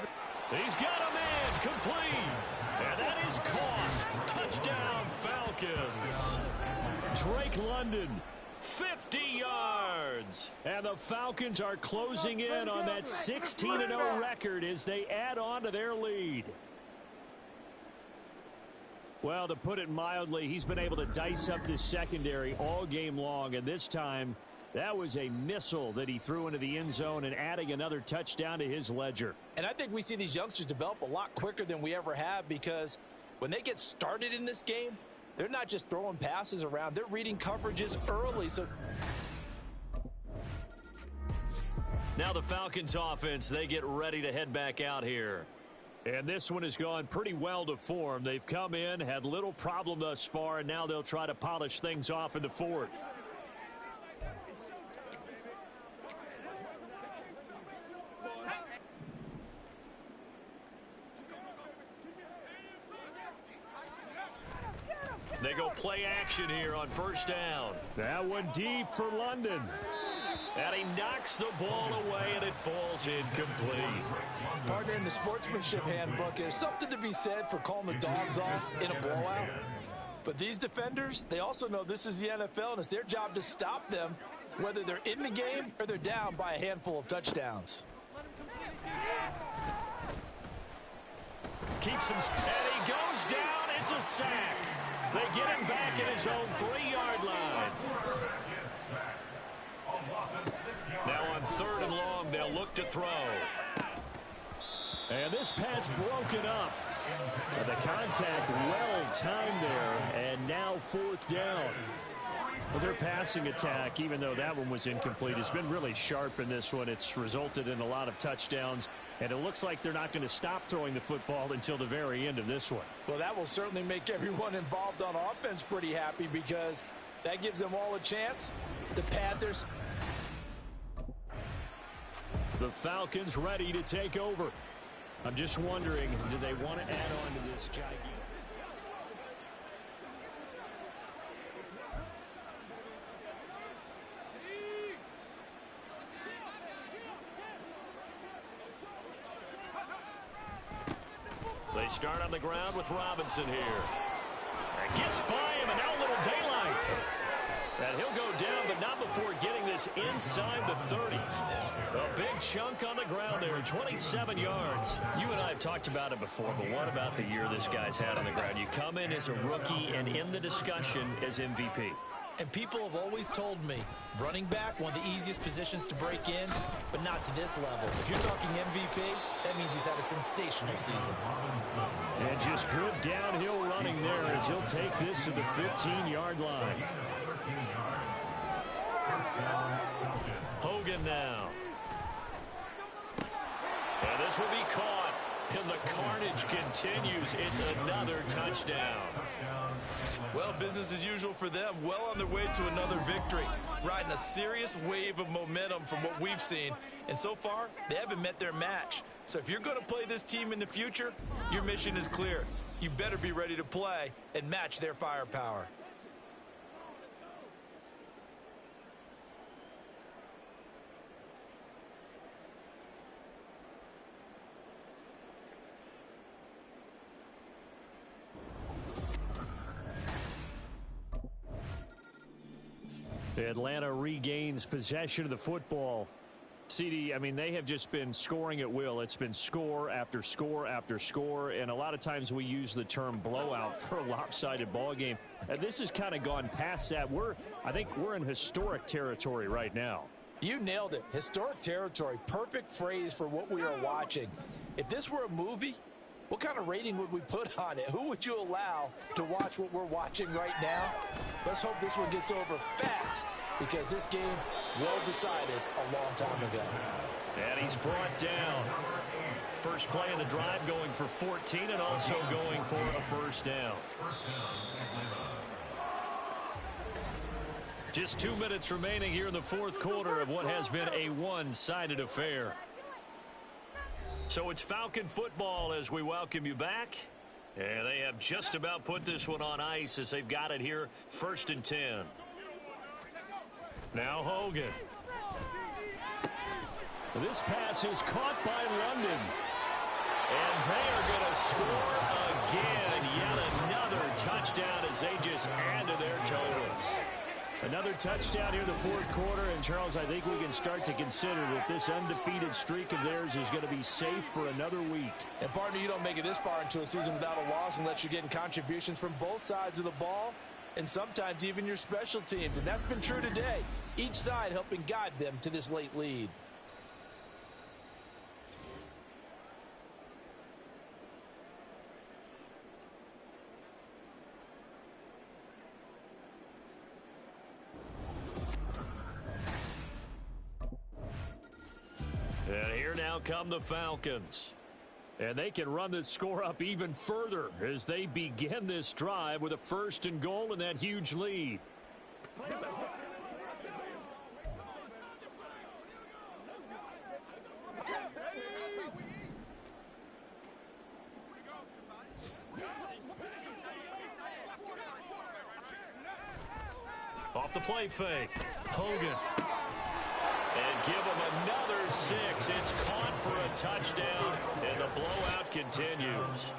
He's got a man complete. And that is caught. Touchdown, Falcons. Drake London, 50 yards. And the Falcons are closing in on that 16-0 record as they add on to their lead. Well, to put it mildly, he's been able to dice up this secondary all game long, and this time that was a missile that he threw into the end zone and adding another touchdown to his ledger. And I think we see these youngsters develop a lot quicker than we ever have, because when they get started in this game, they're not just throwing passes around. They're reading coverages early. So now the Falcons offense, they get ready to head back out here. And this one has gone pretty well to form. They've come in, had little problem thus far, and now they'll try to polish things off in the fourth. They go play action here on first down. That one deep for London. And he knocks the ball away, and it falls incomplete. Partner, in the sportsmanship handbook, there's something to be said for calling the dogs off in a blowout. But these defenders, they also know this is the NFL, and it's their job to stop them, whether they're in the game or they're down by a handful of touchdowns. Keeps him, and he goes down. It's a sack. They get him back at his own 3-yard line. Now on 3rd and long, they'll look to throw. And this pass broken up. The contact well timed there, and now 4th down. Well, their passing attack, even though that one was incomplete, has been really sharp in this one. It's resulted in a lot of touchdowns, and it looks like they're not going to stop throwing the football until the very end of this one. Well, that will certainly make everyone involved on offense pretty happy, because that gives them all a chance to pad their... The Falcons ready to take over. I'm just wondering, do they want to add on to this gigantic... They start on the ground with Robinson here. And gets by him, and now a little daylight. And he'll go down, but not before getting this inside the 30. A big chunk on the ground there, 27 yards. You and I have talked about it before, but what about the year this guy's had on the ground? You come in as a rookie and in the discussion as MVP. And people have always told me, running back, one of the easiest positions to break in, but not to this level. If you're talking MVP, that means he's had a sensational season. And just good downhill running there as he'll take this to the 15-yard line. Hogan now. And this will be caught. And the carnage continues. It's another touchdown. Well, business as usual for them. Well on their way to another victory. Riding a serious wave of momentum from what we've seen. And so far, they haven't met their match. So if you're going to play this team in the future, your mission is clear. You better be ready to play and match their firepower. Atlanta regains possession of the football. CD, I mean, they have just been scoring at will. It's been score after score after score, and a lot of times we use the term blowout for a lopsided ball game. This has kind of gone past that. I think we're in historic territory right now. You nailed it. Historic territory. Perfect phrase for what we are watching. If this were a movie, what kind of rating would we put on it? Who would you allow to watch what we're watching right now? Let's hope this one gets over fast, because this game well decided a long time ago. And he's brought down. First play of the drive going for 14 and also going for a first down. Just 2 minutes remaining here in the fourth quarter of what has been a one-sided affair. So it's Falcon football as we welcome you back. And they have just about put this one on ice as they've got it here, 1st and 10. Now Hogan. This pass is caught by London. And they are going to score again. Yet another touchdown as they just add to their totals. Another touchdown here in the fourth quarter. And, Charles, I think we can start to consider that this undefeated streak of theirs is going to be safe for another week. And, partner, you don't make it this far into a season without a loss unless you're getting contributions from both sides of the ball and sometimes even your special teams. And that's been true today. Each side helping guide them to this late lead. And here now come the Falcons. And they can run this score up even further as they begin this drive with a 1st and goal and that huge lead. Off the play fake. Hogan. And give him another 6. It's caught for a touchdown, and the blowout continues.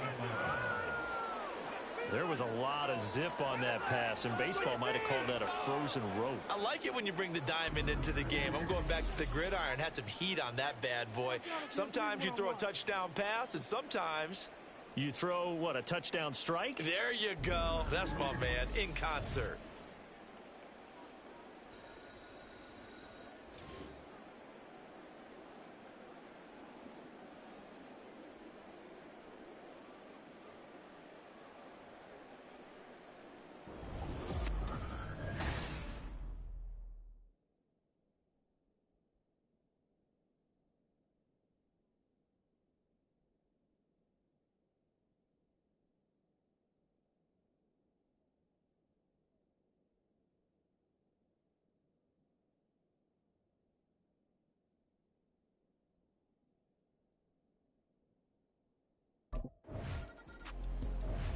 There was a lot of zip on that pass, and baseball might have called that a frozen rope. I like it when you bring the diamond into the game. I'm going back to the gridiron. Had some heat on that bad boy. Sometimes you throw a touchdown pass, and sometimes you throw, what, a touchdown strike? There you go. That's my man, in concert.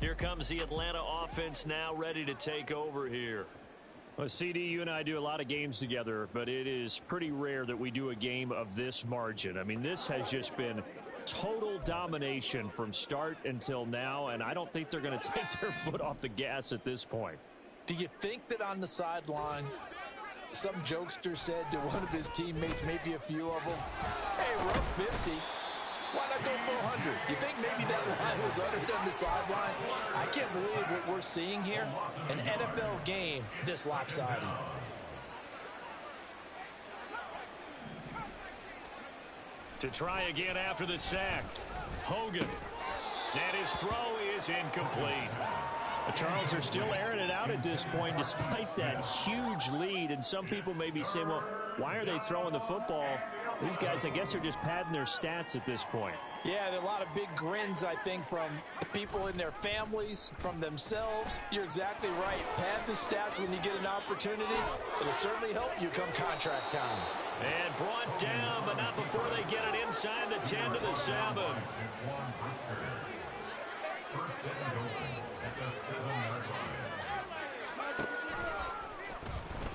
Here comes the Atlanta offense now ready to take over here. Well, CD, you and I do a lot of games together, but it is pretty rare that we do a game of this margin. I mean, this has just been total domination from start until now, and I don't think they're going to take their foot off the gas at this point. Do you think that on the sideline, some jokester said to one of his teammates, maybe a few of them, hey, we're up 50. Why not go for 100? You think maybe that line was uttered on the sideline? I can't believe what we're seeing here. An NFL game this lopsided. To try again after the sack. Hogan. And his throw is incomplete. The Charles are still airing it out at this point despite that huge lead. And some people may be saying, well, why are they throwing the football? These guys, I guess, are just padding their stats at this point. Yeah, there are a lot of big grins, I think, from people in their families, from themselves. You're exactly right. Pad the stats when you get an opportunity. It'll certainly help you come contract time. And brought down, but not before they get it inside the 10 to the 7.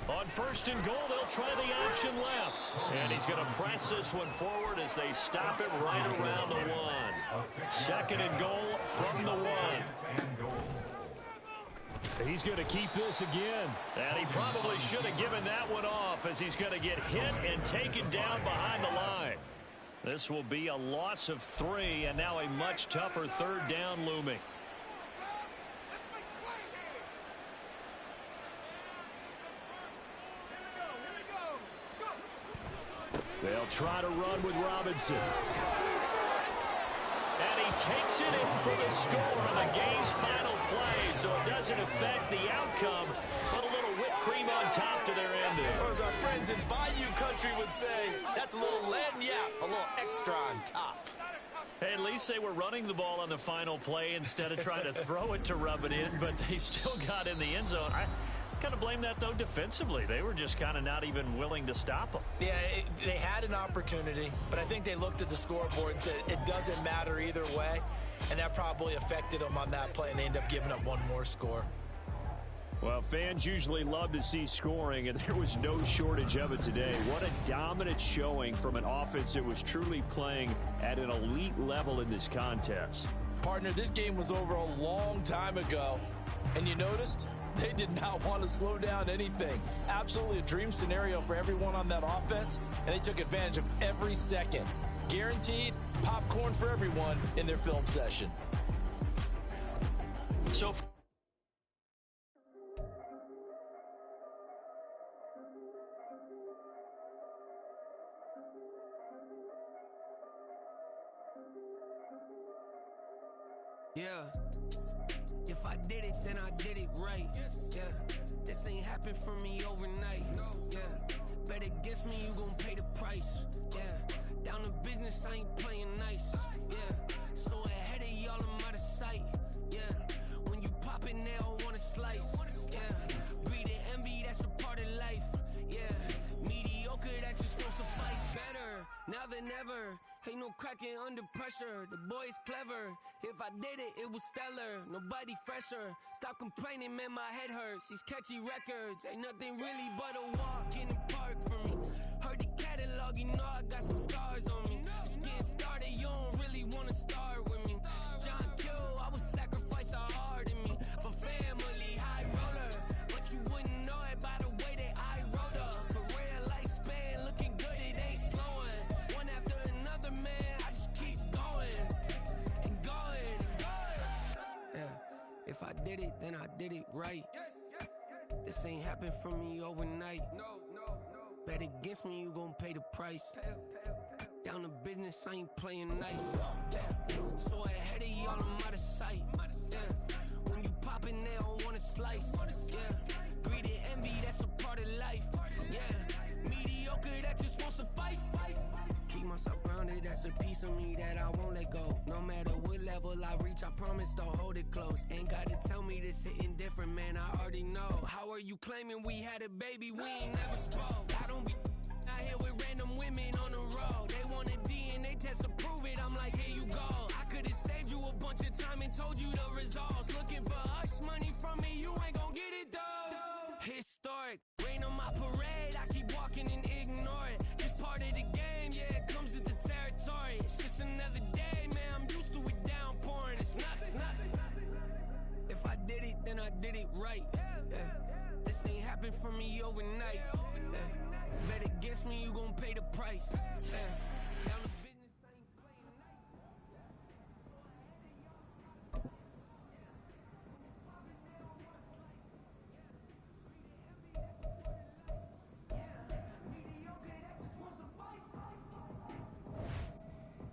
On 1st and goal, they'll try the option left. And he's going to press this one forward as they stop it right around the 1. 2nd and goal from the 1. He's going to keep this again. And he probably should have given that one off as he's going to get hit and taken down behind the line. This will be a loss of 3 and now a much tougher 3rd down looming. They'll try to run with Robinson. And he takes it in for the score on the game's final play, so it doesn't affect the outcome, but a little whipped cream on top to their ending. Or as our friends in Bayou Country would say, that's a little lagniappe, a little extra on top. Hey, at least they were running the ball on the final play instead of trying to throw it to rub it in, but they still got in the end zone. I kind of blame that, though, defensively. They were just kind of not even willing to stop them. Yeah, they had an opportunity, but I think they looked at the scoreboard and said it doesn't matter either way, and that probably affected them on that play, and they ended up giving up one more score. Well, fans usually love to see scoring, and there was no shortage of it today. What a dominant showing from an offense that was truly playing at an elite level in this contest. Partner, this game was over a long time ago, and you noticed they did not want to slow down anything. Absolutely a dream scenario for everyone on that offense, and they took advantage of every second. Guaranteed popcorn for everyone in their film session. So yeah, if I did it, then I did it right. Yeah, this ain't happened for me overnight. Yeah, bet against me, you gon' pay the price. Yeah, down to business, I ain't playing nice. Yeah, so ahead of y'all, I'm out of sight. Yeah, when you pop it, they all wanna slice. Yeah, greed and envy, that's a part of life. Yeah, mediocre, that just won't suffice. Better now than ever. Ain't no cracking under pressure, the boy's clever. If I did it, it was stellar, nobody fresher. Stop complaining, man, my head hurts. These catchy records, ain't nothing really but a walk in the park for me. Heard the catalog, you know I got some scars on me. Just getting started, you don't really wanna start with me. It's John Kill, I would sacrifice a heart in me. For family, high roller, but you wouldn't know it by the way that I wrote up. For real lifespan, looking good, it ain't slowing. One after another, man, I just keep going and going and going. Yeah, if I did it, then I did it right. This ain't happened for me overnight. Bet against me, you gon' pay the price. Down to business, I ain't playing nice. So ahead of y'all, I'm out of sight. Yeah, when you poppin', they don't wanna slice. Yeah, greed and envy, that's a part of life. Yeah, mediocre, that just won't suffice. Keep myself grounded, that's a piece of me that I won't let go. No matter what level I reach, I promise to hold it close. Ain't gotta tell me this hitting different, man, I already know. How are you claiming we had a baby, we ain't never spoke? I don't be out here with random women on the road. They want a DNA test to prove it, I'm like, here you go. I could've saved you a bunch of time and told you the results. Looking for hush money from me, you ain't gon' get it though. Historic, rain on my parade, I keep walking and ignore it. Just part of the game, yeah, it comes with the territory. It's just another day, man, I'm used to it downpouring. It's nothing. If I did it, then I did it right. Yeah. This ain't happened for me overnight. Yeah. Bet against me, you gon' pay the price. Yeah. Down to business, I ain't playing nice.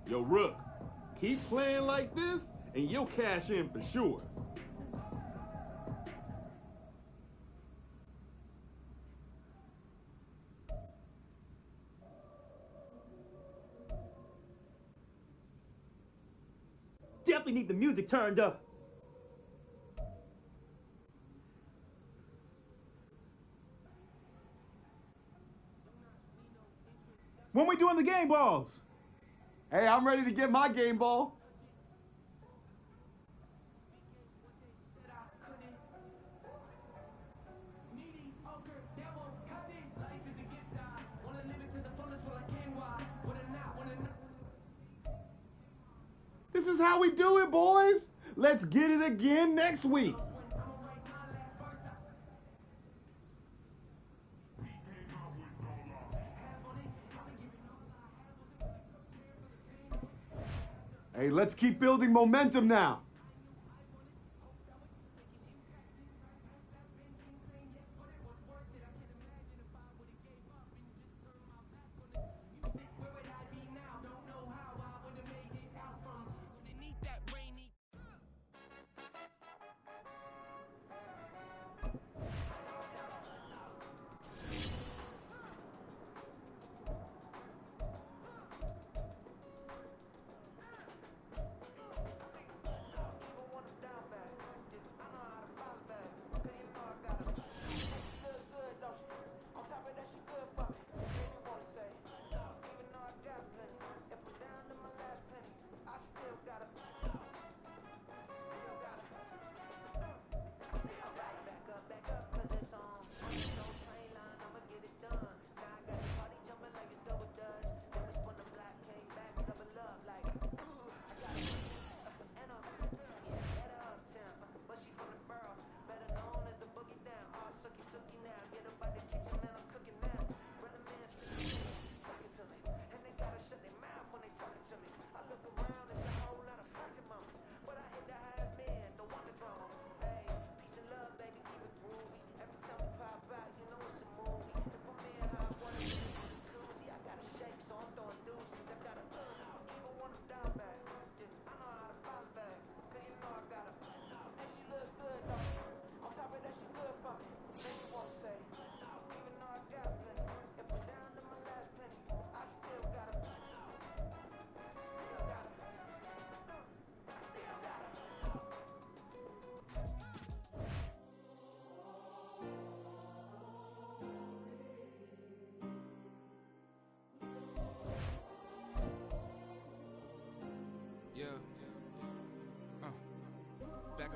Yo, Rook, keep playing like this, and you'll cash in for sure. Definitely need the music turned up. When we doing the game balls? Hey, I'm ready to get my game ball. This is how we do it, boys. Let's get it again next week. Hey, let's keep building momentum now.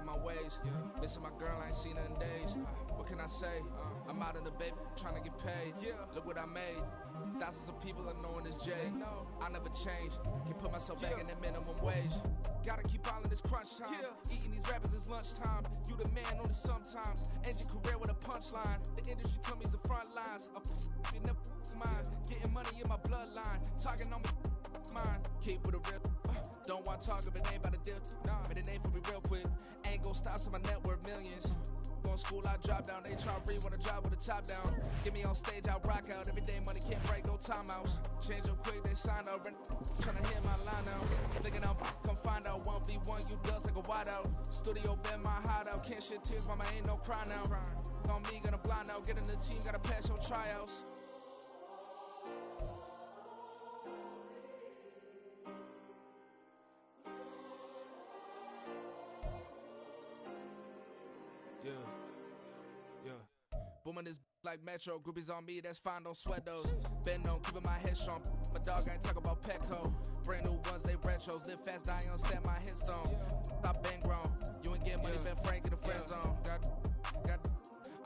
on my ways. Missing my girl, I ain't seen her in days. What can I say? I'm out in the baby trying to get paid. Look what I made. Thousands of people are knowing this Jay. I never change. Can put myself back in the minimum wage. Gotta keep all in this crunch time. Eating these rappers is lunchtime. You the man only sometimes. End your career with a punchline. The industry told me it's the front lines. In the mind. Getting money in my bloodline. Talking on me mine. Keep with a real. Don't want to talk if it ain't about a deal. Made a name for me real quick. Ain't gon' stop till my net worth millions. Going school, I drop down. They try to read when I drive with the top down. Get me on stage, I rock out. Every day money can't break, no timeouts. Change up quick, they sign up. Tryna hear my line out. Thinking I'm come find out. 1v1, you dust like a wideout. Studio been my hideout. Can't shed tears, mama ain't no cry now. On me, gonna blind out. Get in the team, gotta pass your tryouts. Booming this like Metro, groupies on me, that's fine, don't sweat those. Been on, keeping my head strong. My dog ain't talking about Petco. Brand new ones, they retros. Live fast, I ain't understand my headstone. Stop been grown. You ain't get money, been frank in the friend zone.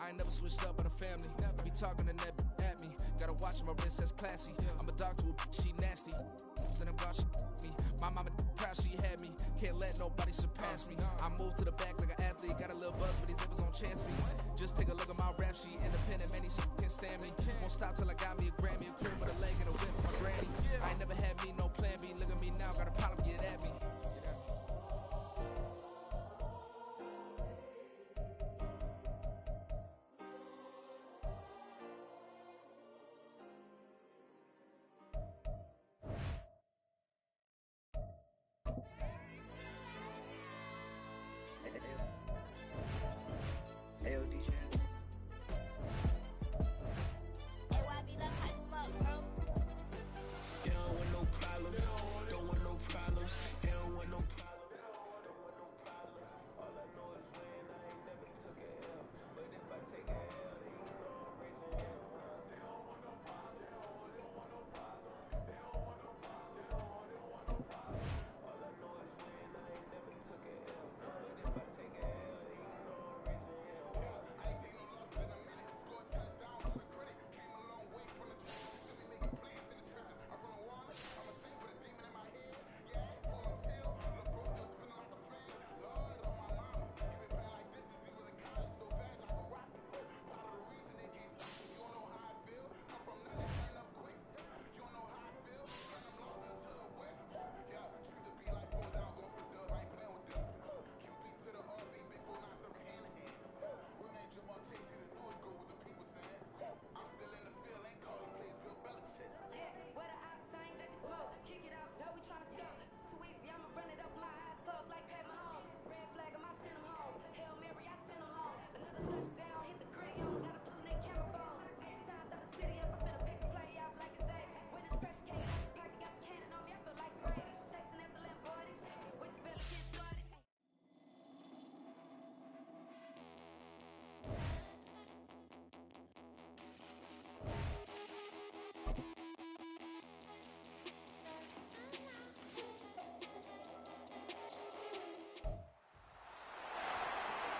I ain't never switched up on a family. Be talking to that at me. Gotta watch my wrist, that's classy. I'm a dog to a she nasty. Then I'm gone, she me. My mama proud she had me. Can't let nobody surpass me. I move to the back like an athlete. Got a little buzz, but these zippers on chance me. Just take a look at my rap sheet. Independent, many can't stand me. Won't stop till I got me a Grammy, a crib with a leg and a whip for my granny. I ain't never had me no plan B. Look at me now, got a problem, get at me.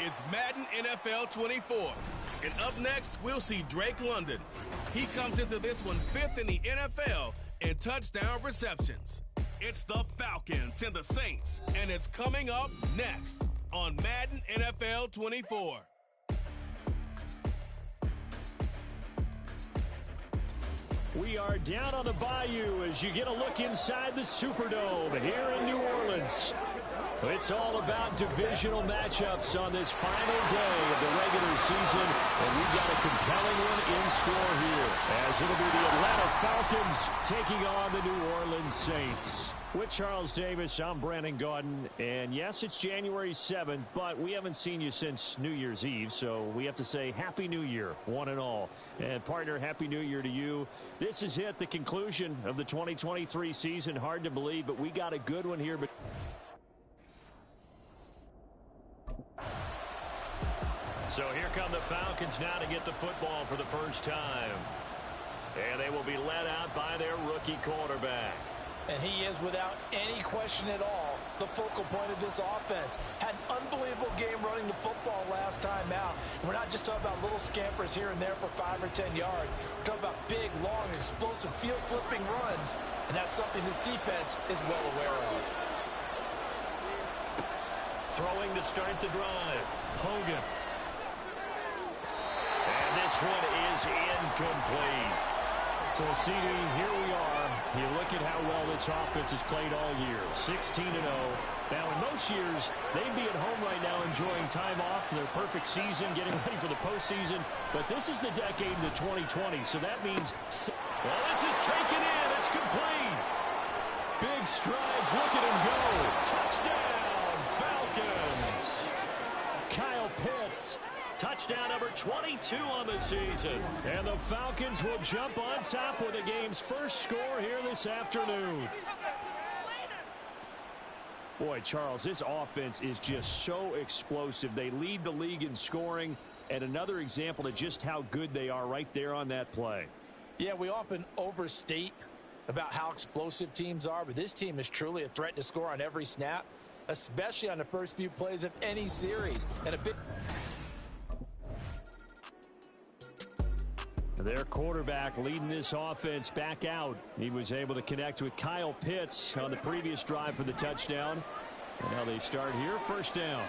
It's Madden NFL 24. And up next, we'll see Drake London. He comes into this one 5th in the NFL in touchdown receptions. It's the Falcons and the Saints, and it's coming up next on Madden NFL 24. We are down on the bayou as you get a look inside the Superdome here in New Orleans. It's all about divisional matchups on this final day of the regular season, and we've got a compelling one in store here, as it'll be the Atlanta Falcons taking on the New Orleans Saints. With Charles Davis, I'm Brandon Gaudin, and yes, it's January 7th, but we haven't seen you since New Year's Eve, so we have to say Happy New Year, one and all. And partner, Happy New Year to you. This is it, the conclusion of the 2023 season. Hard to believe, but we got a good one here. But so here come the Falcons now to get the football for the first time. And they will be led out by their rookie quarterback. And he is, without any question at all, The focal point of this offense. Had an unbelievable game running the football last time out. And we're not just talking about little scampers here and there for 5 or 10 yards. We're talking about big, long, explosive, field-flipping runs. And that's something this defense is well aware of. Throwing to start the drive. Hogan. And this one is incomplete. So, CD, here we are. You look at how well this offense has played all year. 16-0. Now, in most years, they'd be at home right now enjoying time off, their perfect season, getting ready for the postseason. But this is the decade of the 2020s, so that means... Well, this is taken in. It's complete. Big strides. Look at him go. Touchdown, Falcons. Kyle Pitts. Touchdown number 22 on the season. And the Falcons will jump on top with the game's first score here this afternoon. Boy, Charles, this offense is just so explosive. They lead the league in scoring, and another example of just how good they are right there on that play. Yeah, we often overstate about how explosive teams are, but this team is truly a threat to score on every snap, especially on the first few plays of any series. And a big... Their quarterback leading this offense back out. He was able to connect with Kyle Pitts on the previous drive for the touchdown. And now they start here, first down.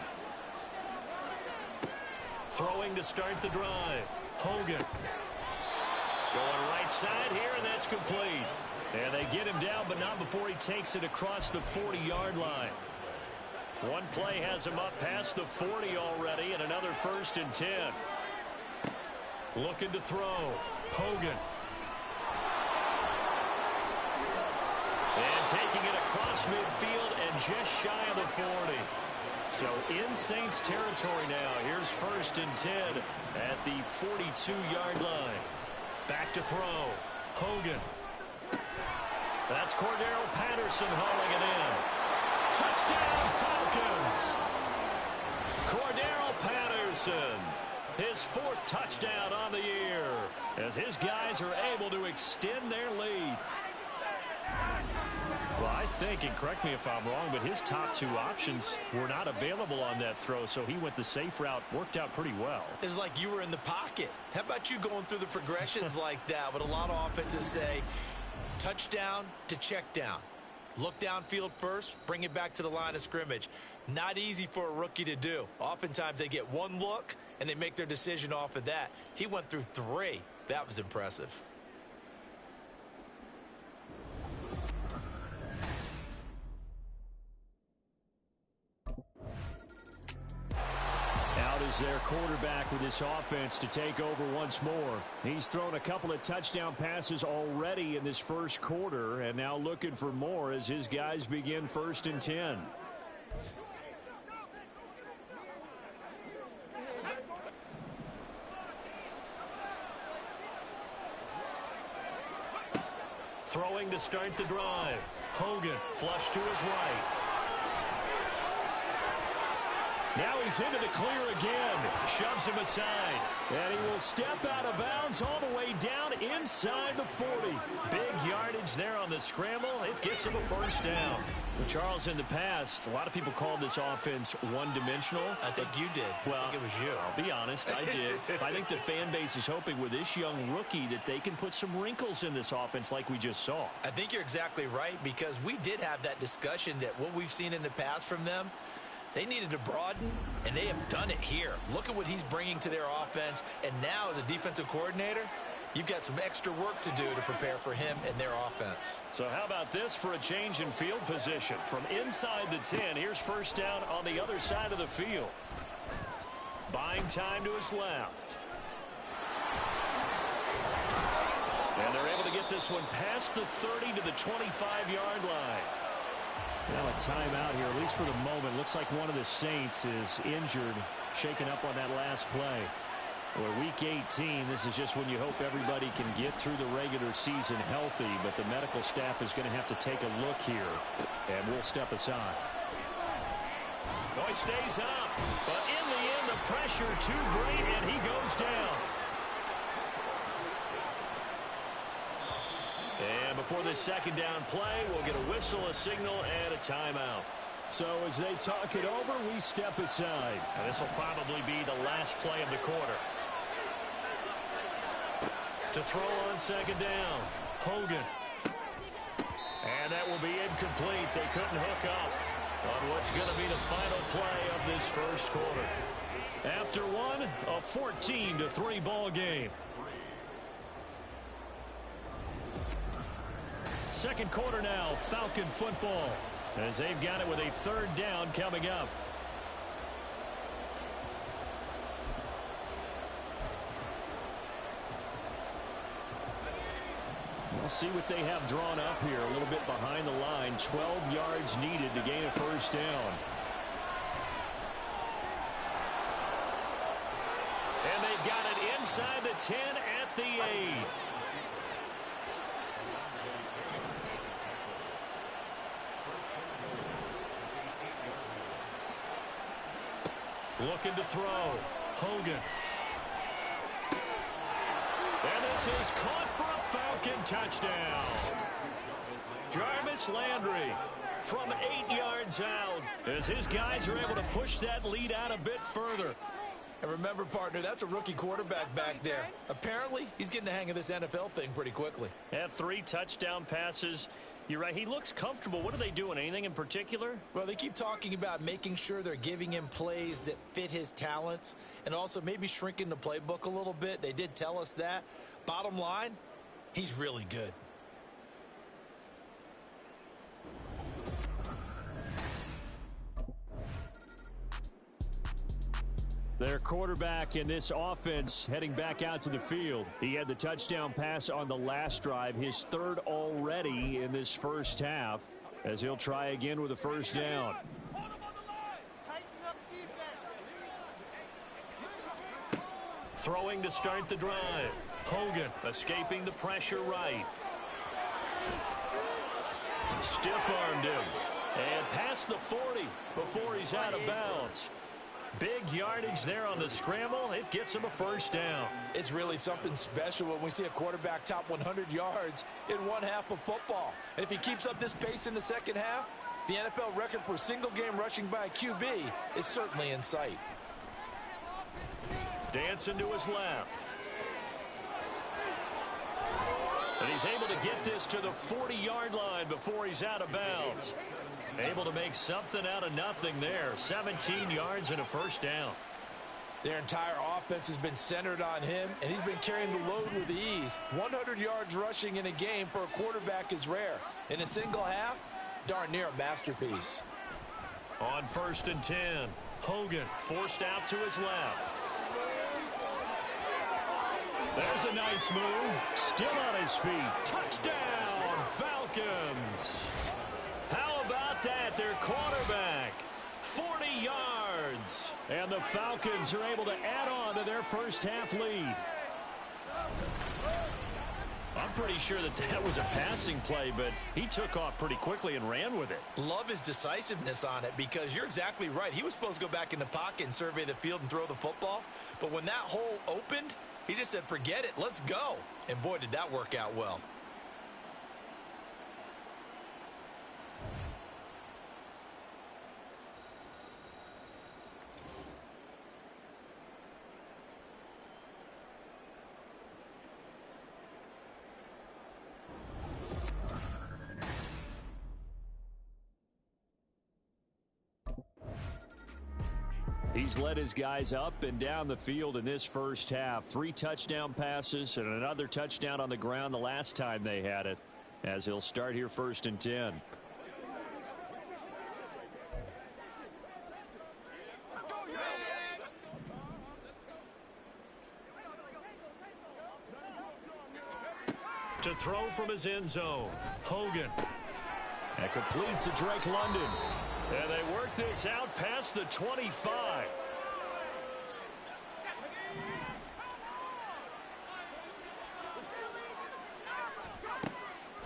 Throwing to start the drive. Hogan. Going right side here, and that's complete. And they get him down, but not before he takes it across the 40-yard line. One play has him up past the 40 already, and another 1st and 10. Looking to throw. Hogan. And taking it across midfield and just shy of the 40. So in Saints territory now. Here's 1st and 10 at the 42-yard line. Back to throw. Hogan. That's Cordero Patterson hauling it in. Touchdown, Falcons! Cordero Patterson. His 4th touchdown on the year as his guys are able to extend their lead. Well, I think, and correct me if I'm wrong, but his top 2 options were not available on that throw, so he went the safe route, worked out pretty well. It was like you were in the pocket. How about you going through the progressions like that? But a lot of offenses say touchdown to check down. Look downfield first, bring it back to the line of scrimmage. Not easy for a rookie to do. Oftentimes they get one look and they make their decision off of that. He went through 3. That was impressive. Out is their quarterback with this offense to take over once more. He's thrown a couple of touchdown passes already in this first quarter, and now looking for more as his guys begin 1st and 10. Throwing to start the drive. Hogan flush to his right. Now he's into the clear again. Shoves him aside. And he will step out of bounds all the way down inside the 40. Big yardage there on the scramble. It gets him a 1st down. Well, Charles, in the past, a lot of people called this offense one-dimensional. I think you did. Well, I think it was you. I'll be honest, I did. I think the fan base is hoping with this young rookie that they can put some wrinkles in this offense like we just saw. I think you're exactly right, because we did have that discussion that what we've seen in the past from them, they needed to broaden, and they have done it here. Look at what he's bringing to their offense, and now as a defensive coordinator, you've got some extra work to do to prepare for him and their offense. So how about this for a change in field position? From inside the 10, here's 1st down on the other side of the field. Buying time to his left. And they're able to get this one past the 30 to the 25-yard line. Now a timeout here, at least for the moment. Looks like one of the Saints is injured, shaken up on that last play. Well, week 18, this is just when you hope everybody can get through the regular season healthy, but the medical staff is going to have to take a look here, and we'll step aside. Boy stays up, but in the end, the pressure too great, and he goes down. And before this 2nd down play, we'll get a whistle, a signal, and a timeout. So as they talk it over, we step aside. And this will probably be the last play of the quarter. To throw on second down, Hogan. And that will be incomplete. They couldn't hook up on what's going to be the final play of this first quarter. After one, a 14-3 ball game. Second quarter now, Falcon football, as they've got it with a third down coming up. We'll see what they have drawn up here. A little bit behind the line. 12 yards needed to gain a first down. And they've got it inside the 10 at the 8. Looking to throw. Hogan. And this is caught for a Falcon touchdown. Jarvis Landry from 8 yards out as his guys are able to push that lead out a bit further. And remember, partner, that's a rookie quarterback back there. Apparently, he's getting the hang of this NFL thing pretty quickly. Had 3 touchdown passes. You're right. He looks comfortable. What are they doing? Anything in particular? Well, they keep talking about making sure they're giving him plays that fit his talents and also maybe shrinking the playbook a little bit. They did tell us that. Bottom line, he's really good. Their quarterback in this offense heading back out to the field. He had the touchdown pass on the last drive, his third already in this first half, as he'll try again with a first down. Throwing to start the drive. Hogan escaping the pressure right. Stiff-armed him. And past the 40 before he's out of bounds. Big yardage there on the scramble. It gets him a first down. It's really something special when we see a quarterback top 100 yards in one half of football. And if he keeps up this pace in the second half, the NFL record for single-game rushing by a QB is certainly in sight. Dancing to his left. And he's able to get this to the 40-yard line before he's out of bounds. Able to make something out of nothing there. 17 yards and a first down. Their entire offense has been centered on him, and he's been carrying the load with ease. 100 yards rushing in a game for a quarterback is rare. In a single half, darn near a masterpiece. On 1st and 10, Hogan forced out to his left. There's a nice move. Still on his feet. Touchdown, Falcons. How about that? Their quarterback, 40 yards. And the Falcons are able to add on to their first half lead. I'm pretty sure that was a passing play, but he took off pretty quickly and ran with it. Love his decisiveness on it because you're exactly right. He was supposed to go back in the pocket and survey the field and throw the football. But when that hole opened, he just said, forget it, let's go. And boy, did that work out well. He's led his guys up and down the field in this first half. 3 touchdown passes and another touchdown on the ground the last time they had it, as he'll start here 1st and 10. To throw from his end zone, Hogan. And complete to Drake London. And they work this out past the 25.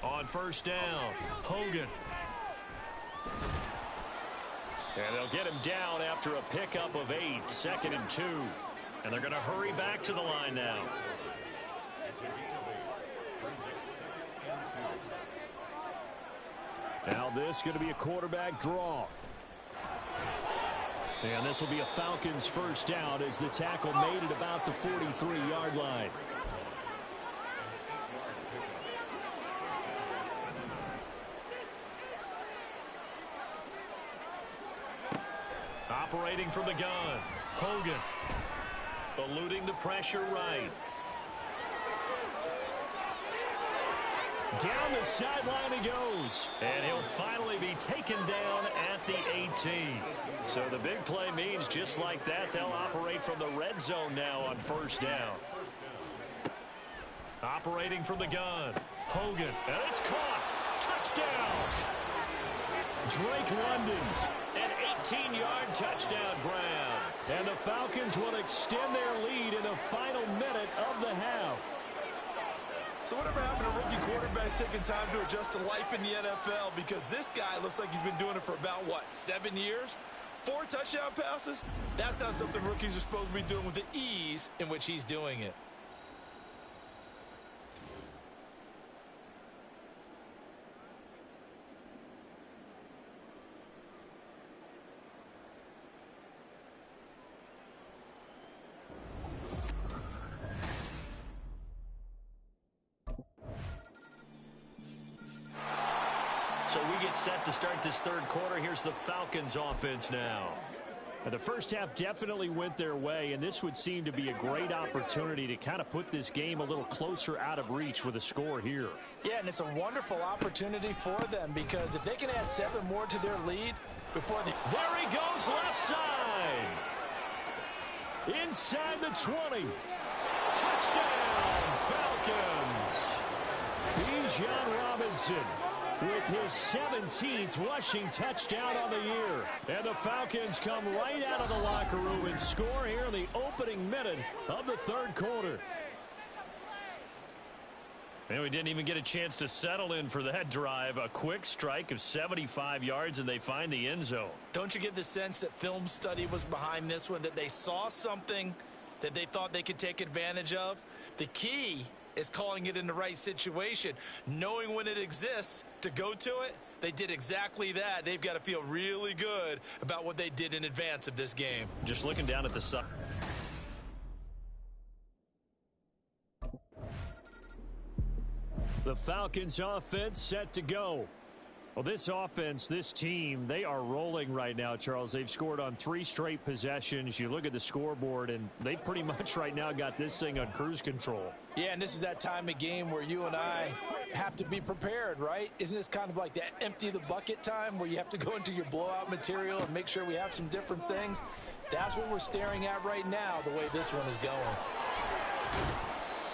On 1st down, Hogan. And they'll get him down after a pickup of 8, 2nd and 2. And they're going to hurry back to the line now. Now this is going to be a quarterback draw. And this will be a Falcons first down as the tackle made at about the 43-yard line. Operating from the gun, Hogan. Eluding the pressure right. Down the sideline he goes. And he'll finally be taken down at the 18. So the big play means just like that, they'll operate from the red zone now on first down. Operating from the gun, Hogan. And it's caught. Touchdown. Drake London. An 18-yard touchdown grab. And the Falcons will extend their lead in the final minute of the half. So whatever happened to rookie quarterbacks taking time to adjust to life in the NFL? Because this guy looks like he's been doing it for about, 7 years? 4 touchdown passes? That's not something rookies are supposed to be doing with the ease in which he's doing it. So we get set to start this third quarter. Here's the Falcons offense now. The first half definitely went their way, and this would seem to be a great opportunity to kind of put this game a little closer out of reach with a score here. Yeah, and it's a wonderful opportunity for them because if they can add 7 more to their lead before the... There he goes, left side. Inside the 20. Touchdown, Falcons. Bijan Robinson with his 17th rushing touchdown on the year. And the Falcons come right out of the locker room and score here in the opening minute of the third quarter. And we didn't even get a chance to settle in for that drive. A quick strike of 75 yards, and they find the end zone. Don't you get the sense that film study was behind this one, that they saw something that they thought they could take advantage of? The key is calling it in the right situation, knowing when it exists to go to it. They did exactly that. They've got to feel really good about what they did in advance of this game. Just looking down at the side. The Falcons offense set to go. Well, this offense, this team, they are rolling right now, Charles. They've scored on 3 straight possessions. You look at the scoreboard, and they pretty much right now got this thing on cruise control. Yeah, and this is that time of game where you and I have to be prepared, right? Isn't this kind of like that empty the bucket time where you have to go into your blowout material and make sure we have some different things? That's what we're staring at right now, the way this one is going.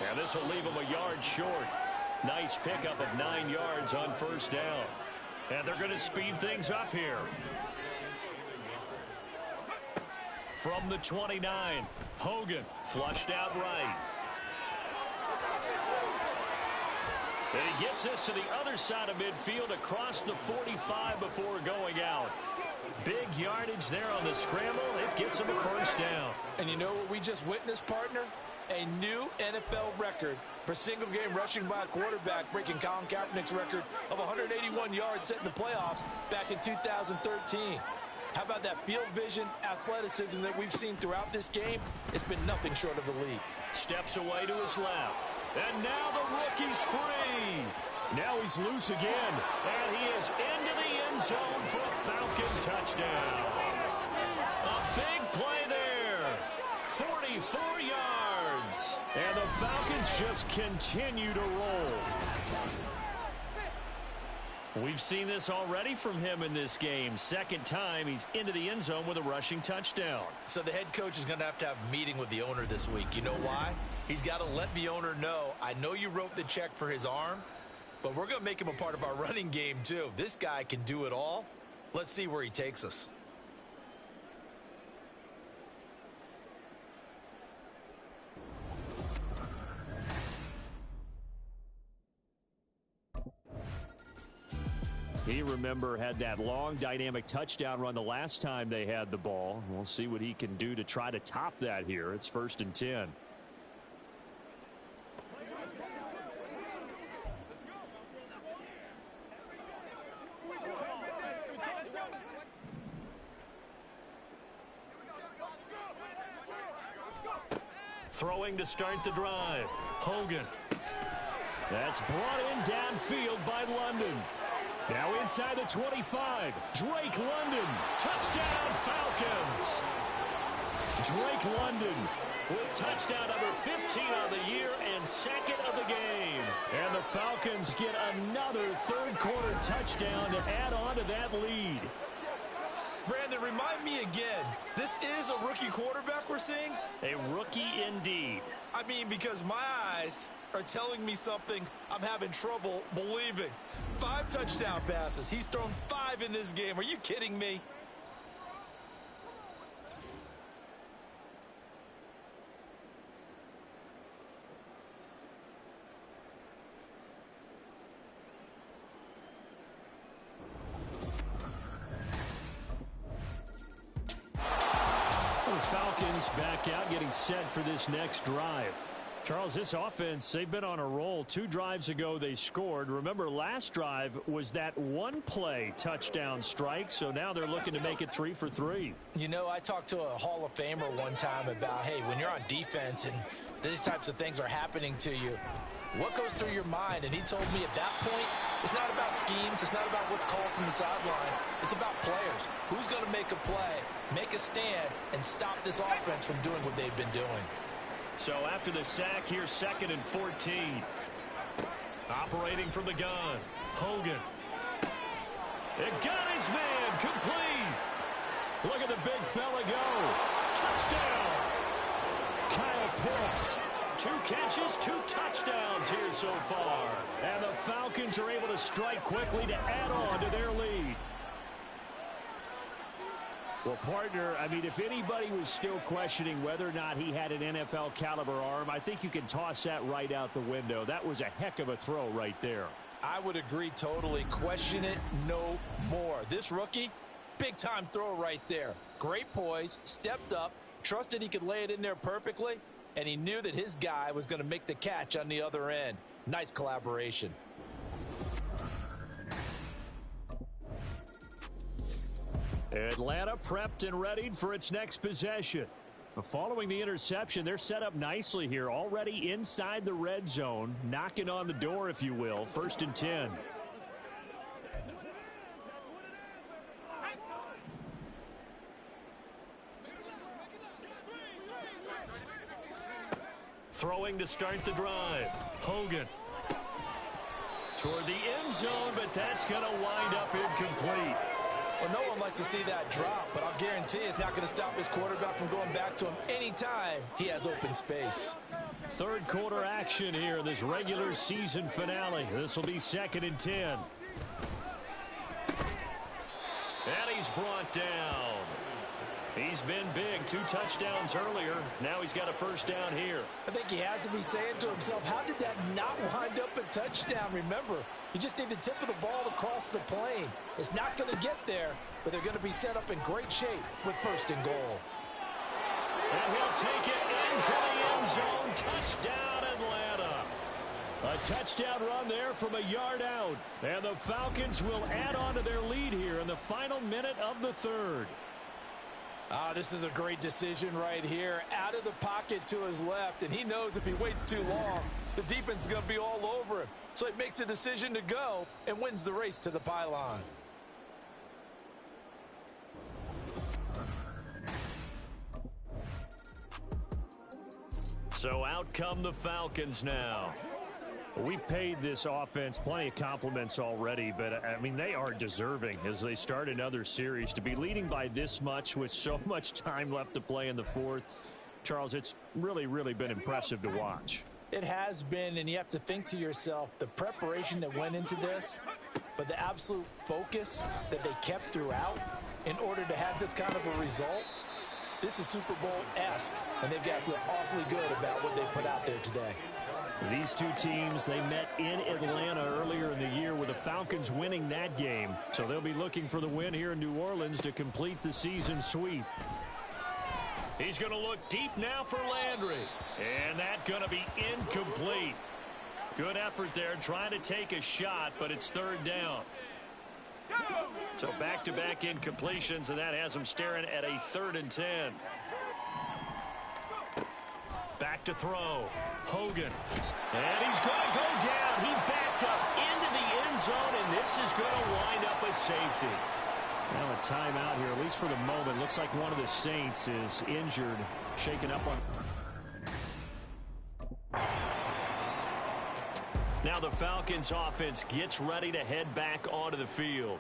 Yeah, this will leave them a yard short. Nice pickup of 9 yards on first down. And they're going to speed things up here. From the 29, Hogan flushed out right. And he gets this to the other side of midfield across the 45 before going out. Big yardage there on the scramble. It gets him a first down. And you know what we just witnessed, partner? A new NFL record for single-game rushing by a quarterback, breaking Colin Kaepernick's record of 181 yards set in the playoffs back in 2013. How about that field vision, athleticism that we've seen throughout this game? It's been nothing short of elite. Steps away to his left. And now the rookie's free. Now he's loose again. And he is into the end zone for a Falcon touchdown. A big play there. 44 yards. And the Falcons just continue to roll. We've seen this already from him in this game. Second time he's into the end zone with a rushing touchdown. So the head coach is going to have a meeting with the owner this week. You know why? He's got to let the owner know, I know you wrote the check for his arm, but we're going to make him a part of our running game too. This guy can do it all. Let's see where he takes us. He, remember, had that long dynamic touchdown run the last time they had the ball. We'll see what he can do to try to top that here. It's 1st and 10. Throwing to start the drive. Hogan. That's brought in downfield by London. Now inside the 25. Drake London. Touchdown, Falcons. Drake London with touchdown number 15 on the year and second of the game. And the Falcons get another third-quarter touchdown to add on to that lead. Brandon, remind me again, this is a rookie quarterback we're seeing? A rookie indeed. I mean, because my eyes are telling me something I'm having trouble believing. 5 touchdown passes. He's thrown 5 in this game. Are you kidding me? The Falcons back out, getting set for this next drive. Charles, this offense, they've been on a roll. 2 drives ago, they scored. Remember, last drive was that one-play touchdown strike, so now they're looking to make it 3 for 3. You know, I talked to a Hall of Famer one time about, hey, when you're on defense and these types of things are happening to you, what goes through your mind? And he told me at that point, it's not about schemes. It's not about what's called from the sideline. It's about players. Who's going to make a play, make a stand, and stop this offense from doing what they've been doing? So after the sack, here's 2nd and 14. Operating from the gun. Hogan. It got his man complete. Look at the big fella go. Touchdown. Kyle Pitts. 2 catches, 2 touchdowns here so far. And the Falcons are able to strike quickly to add on to their lead. Well, partner, I mean, if anybody was still questioning whether or not he had an NFL caliber arm, I think you can toss that right out the window. That was a heck of a throw right there. I would agree totally. Question it no more. This rookie, big-time throw right there. Great poise, stepped up, trusted he could lay it in there perfectly, and he knew that his guy was going to make the catch on the other end. Nice collaboration. Atlanta prepped and readied for its next possession. Following the interception, they're set up nicely here, already inside the red zone, knocking on the door, if you will. 1st and 10. Throwing to start the drive. Hogan. Toward the end zone, but that's going to wind up incomplete. Well, no one likes to see that drop, but I'll guarantee it's not going to stop his quarterback from going back to him anytime he has open space. Third quarter action here in this regular season finale. This will be 2nd and 10. And he's brought down. He's been big. 2 touchdowns earlier. Now he's got a 1st down here. I think he has to be saying to himself, how did that not wind up a touchdown? Remember, you just need the tip of the ball to cross the plane. It's not going to get there, but they're going to be set up in great shape with 1st and goal. And he'll take it into the end zone. Touchdown, Atlanta. A touchdown run there from a yard out. And the Falcons will add on to their lead here in the final minute of the 3rd. This is a great decision right here. Out of the pocket to his left, and he knows if he waits too long, the defense is going to be all over him. So he makes a decision to go and wins the race to the pylon. So out come the Falcons now. We've paid this offense plenty of compliments already, but, I mean, they are deserving as they start another series. To be leading by this much with so much time left to play in the 4th, Charles, it's really, really been impressive to watch. It has been, and you have to think to yourself, the preparation that went into this, but the absolute focus that they kept throughout in order to have this kind of a result, this is Super Bowl-esque, and they've got to feel awfully good about what they put out there today. These 2 teams, they met in Atlanta earlier in the year with the Falcons winning that game. So they'll be looking for the win here in New Orleans to complete the season sweep. He's going to look deep now for Landry. And that's going to be incomplete. Good effort there trying to take a shot, but it's 3rd down. So back-to-back incompletions, and that has them staring at a 3rd and 10. Back to throw. Hogan. And he's going to go down. He backed up into the end zone, and this is going to wind up a safety. Now a timeout here, at least for the moment. Looks like one of the Saints is injured, shaken up on. Now the Falcons offense gets ready to head back onto the field.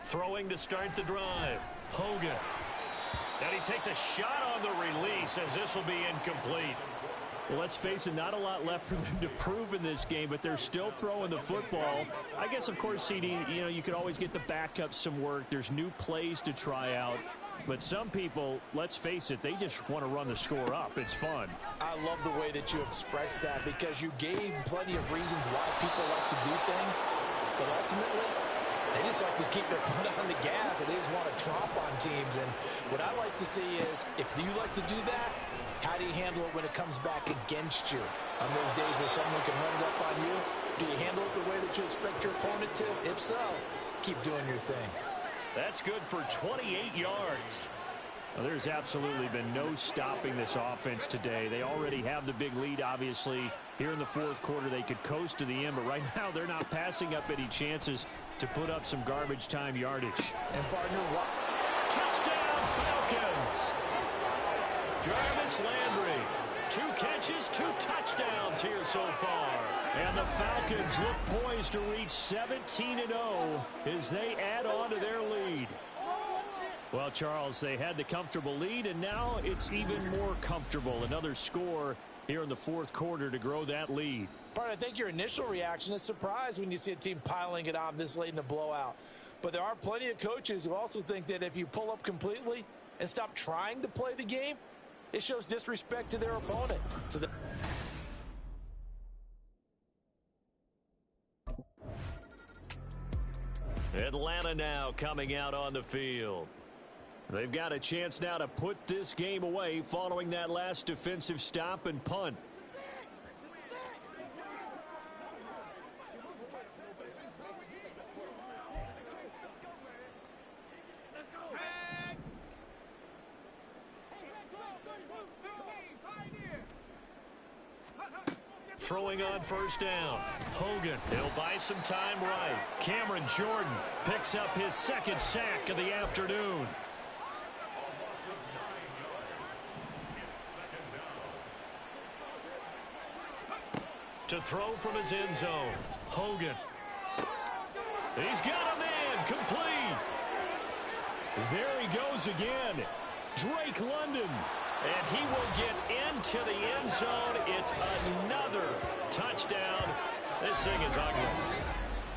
Throwing to start the drive. Hogan. And he takes a shot on the release as this will be incomplete. Well, let's face it, not a lot left for them to prove in this game, but they're still throwing the football. I guess, of course, CD, you could always get the backup some work. There's new plays to try out. But some people, let's face it, they just want to run the score up. It's fun. I love the way that you expressed that because you gave plenty of reasons why people like to do things. But ultimately, they just like to keep their foot on the gas, and they just want to tromp on teams. And what I like to see is, if you like to do that, how do you handle it when it comes back against you? On those days where someone can run it up on you, do you handle it the way that you expect your opponent to? If so, keep doing your thing. That's good for 28 yards. Well, there's absolutely been no stopping this offense today. They already have the big lead, obviously. Here in the fourth quarter, they could coast to the end, but right now they're not passing up any chances to put up some garbage time yardage. And partner, what? Touchdown, Falcons! Jarvis Landry, 2 catches, 2 touchdowns here so far. And the Falcons look poised to reach 17-0 as they add on to their lead. Well, Charles, they had the comfortable lead, and now it's even more comfortable. Another score here in the fourth quarter to grow that lead. Partner, I think your initial reaction is surprise when you see a team piling it on this late in the blowout. But there are plenty of coaches who also think that if you pull up completely and stop trying to play the game, it shows disrespect to their opponent. So Atlanta now coming out on the field. They've got a chance now to put this game away following that last defensive stop and punt. Throwing on first down. Hogan, he'll buy some time right. Cameron Jordan picks up his second sack of the afternoon. To throw from his end zone. Hogan. He's got a man complete. There he goes again. Drake London. And he will get into the end zone. It's another touchdown. This thing is ugly.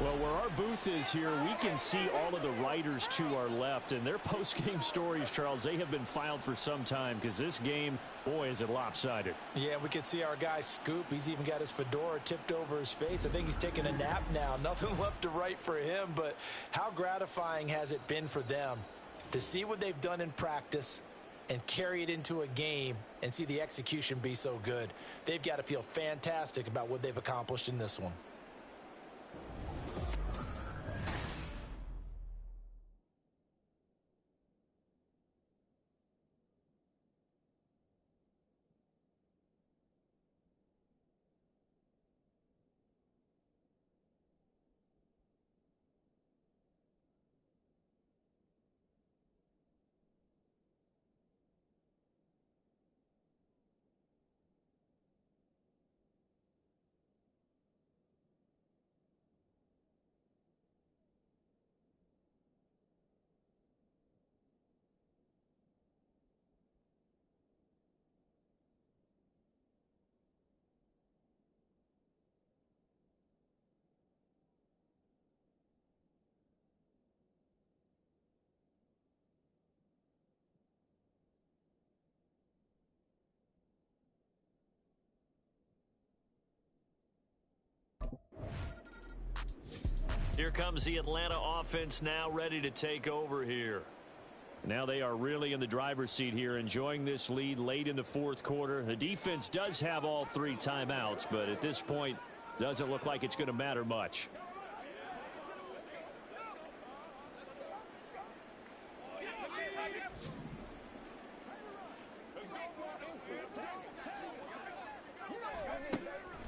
Well, where our booth is here, we can see all of the writers to our left. And their post-game stories, Charles, they have been filed for some time because this game, boy, is it lopsided. Yeah, we can see our guy Scoop. He's even got his fedora tipped over his face. I think he's taking a nap now. Nothing left to write for him. But how gratifying has it been for them to see what they've done in practice and carry it into a game and see the execution be so good? They've got to feel fantastic about what they've accomplished in this one. Here comes the Atlanta offense now ready to take over here. Now they are really in the driver's seat here, enjoying this lead late in the fourth quarter. The defense does have all 3 timeouts, but at this point, doesn't look like it's going to matter much.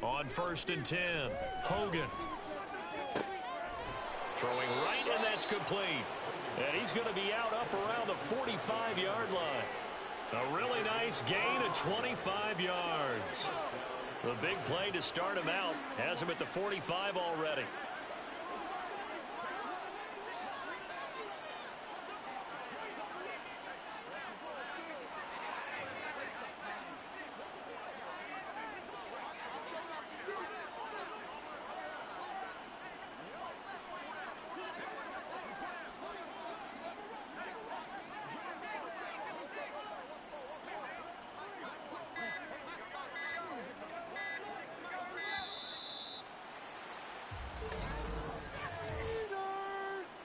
On 1st and 10, Hogan. Throwing right, and that's complete. And he's going to be out up around the 45-yard line. A really nice gain of 25 yards. The big play to start him out has him at the 45 already.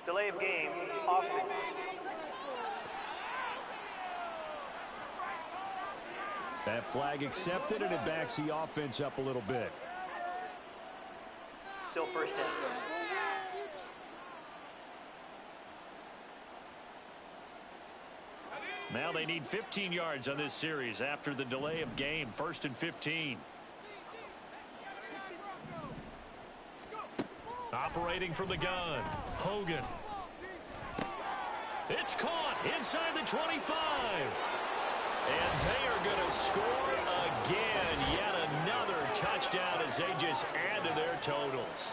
Delay of game, offense. That flag accepted, and it backs the offense up a little bit. Still first down. Now they need 15 yards on this series after the delay of game. 1st and 15. Operating from the gun, Hogan. It's caught inside the 25. And they are going to score again. Yet another touchdown as they just add to their totals.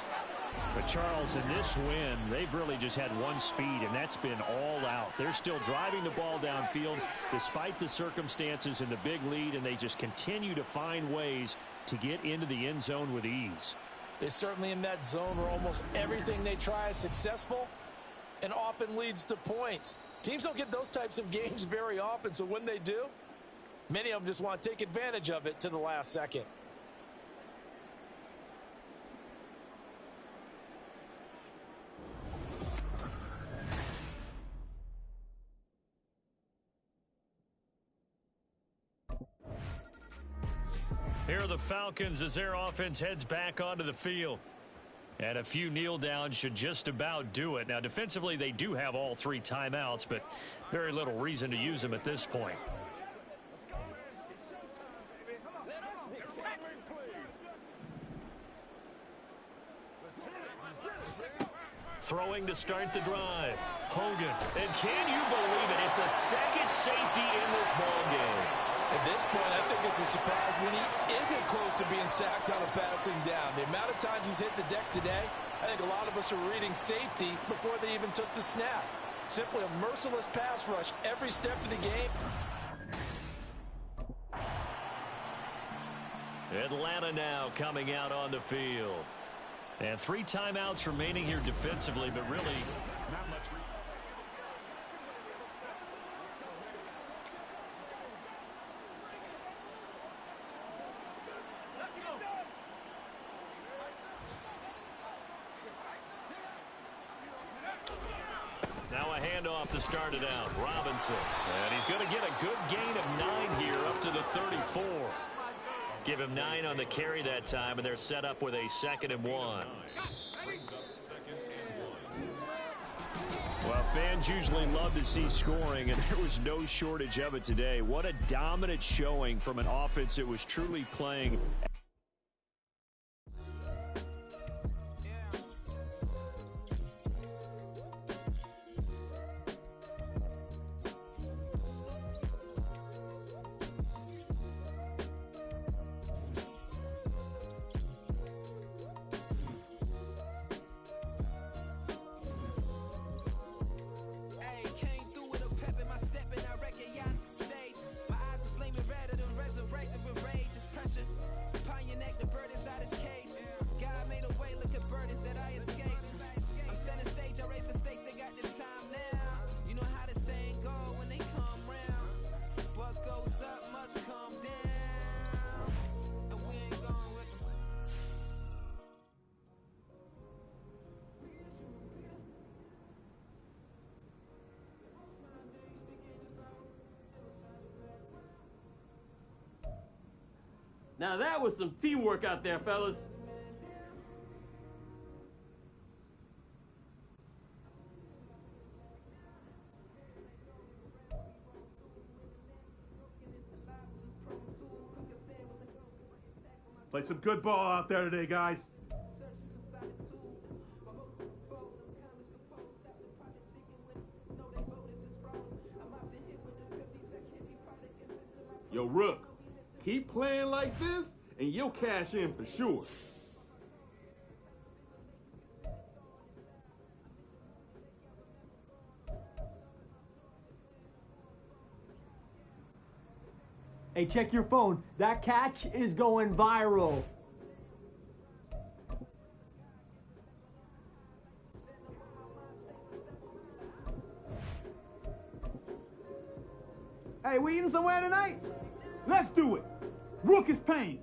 But Charles, in this win, they've really just had one speed, and that's been all out. They're still driving the ball downfield despite the circumstances and the big lead, and they just continue to find ways to get into the end zone with ease. They're certainly in that zone where almost everything they try is successful and often leads to points. Teams don't get those types of games very often, so when they do, many of them just want to take advantage of it to the last second. Here are the Falcons as their offense heads back onto the field. And a few kneel downs should just about do it. Now, defensively, they do have all 3 timeouts, but very little reason to use them at this point. Throwing to start the drive. Hogan. And can you believe it? It's a second safety in this ballgame. At this point, I think it's a surprise when he isn't close to being sacked on a passing down. The amount of times he's hit the deck today, I think a lot of us are reading safety before they even took the snap. Simply a merciless pass rush every step of the game. Atlanta now coming out on the field. And 3 timeouts remaining here defensively, but really not much. Now a handoff to start it out. Robinson. And he's going to get a good gain of 9 here up to the 34. Give him 9 on the carry that time, and they're set up with a 2nd and 1. Well, fans usually love to see scoring, and there was no shortage of it today. What a dominant showing from an offense that was truly playing. Now that was some teamwork out there, fellas. Played some good ball out there today, guys. Yo, Rook, keep playing like this, and you'll cash in for sure. Hey, check your phone. That catch is going viral. Hey, we eating somewhere tonight? Let's do it. Rook is paying.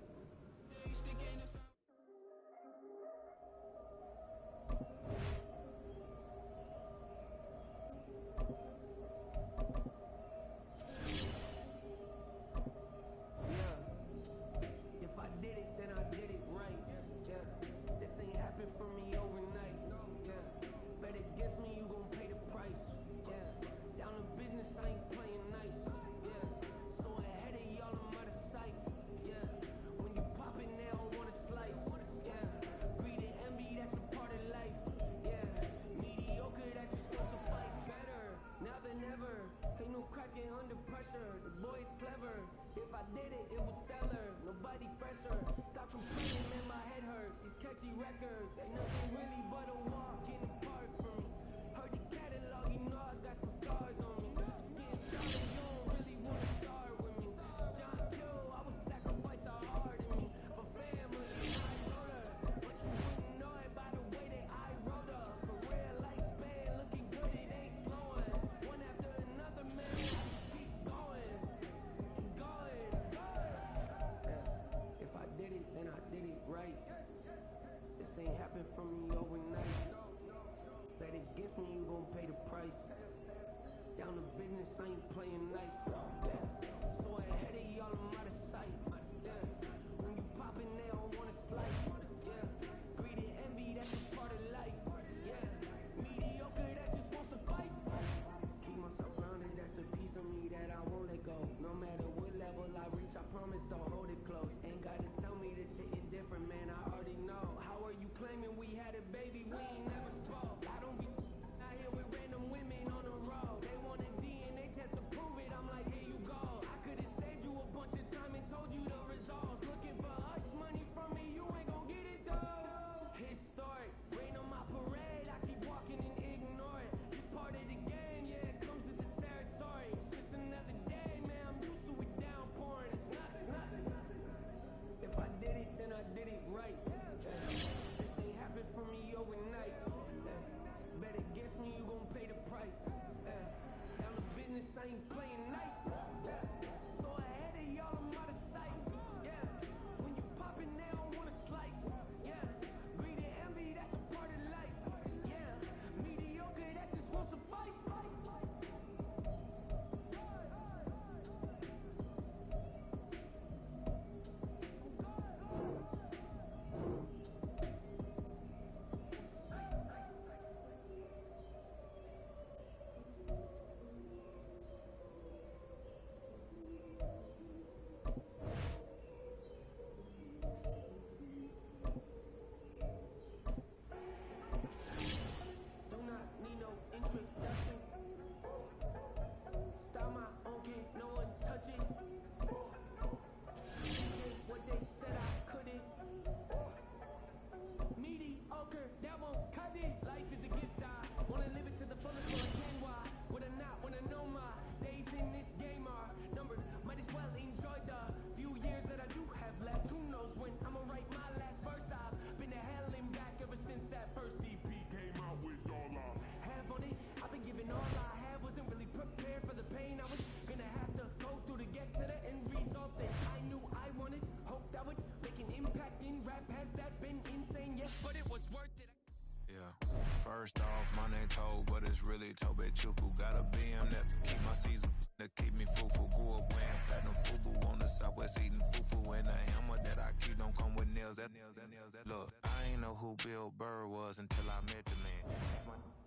First off, my name Toad, but it's really Tobe Chuku. Got a BM that keep my season, that keep me fufu. Grew up wearing platinum FUBU on the Southwest eating fufu. And a hammer that I keep don't come with nails. Look, I ain't know who Bill Burr was until I met the man.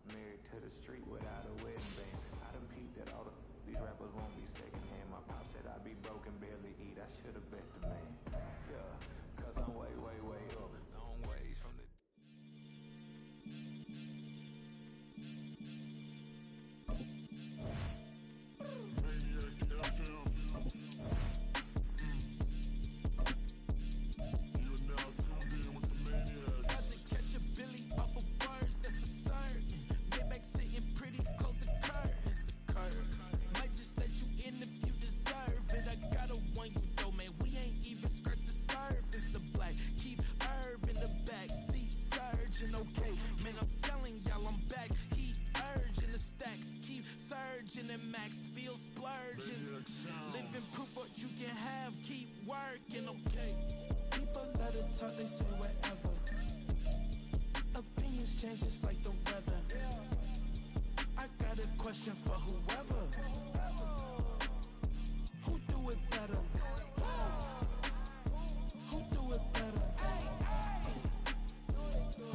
Married to the street without a wedding band. I done peeped that all these rappers won't be secondhand. My pop said I'd be broken, barely eat. I should've bet the man. Yeah, cause I'm way up. Long ways from the... And max feel splurging. Living proof what you can have, keep working, okay? People let it talk, they say whatever. Opinions change just like the weather. I got a question for whoever. Who do it better? Who do it better? Who do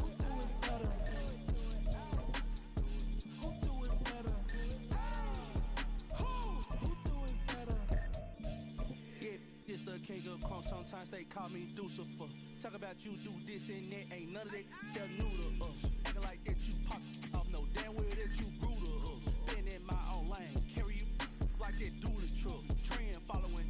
it better? This the king of crunk, sometimes they call me Lucifer. Talk about you do this and that, ain't none of that, they're new to us. Acting like that you pop off, no damn well that you grew to us. Been in my own lane, carry you like that dually truck. Trend following,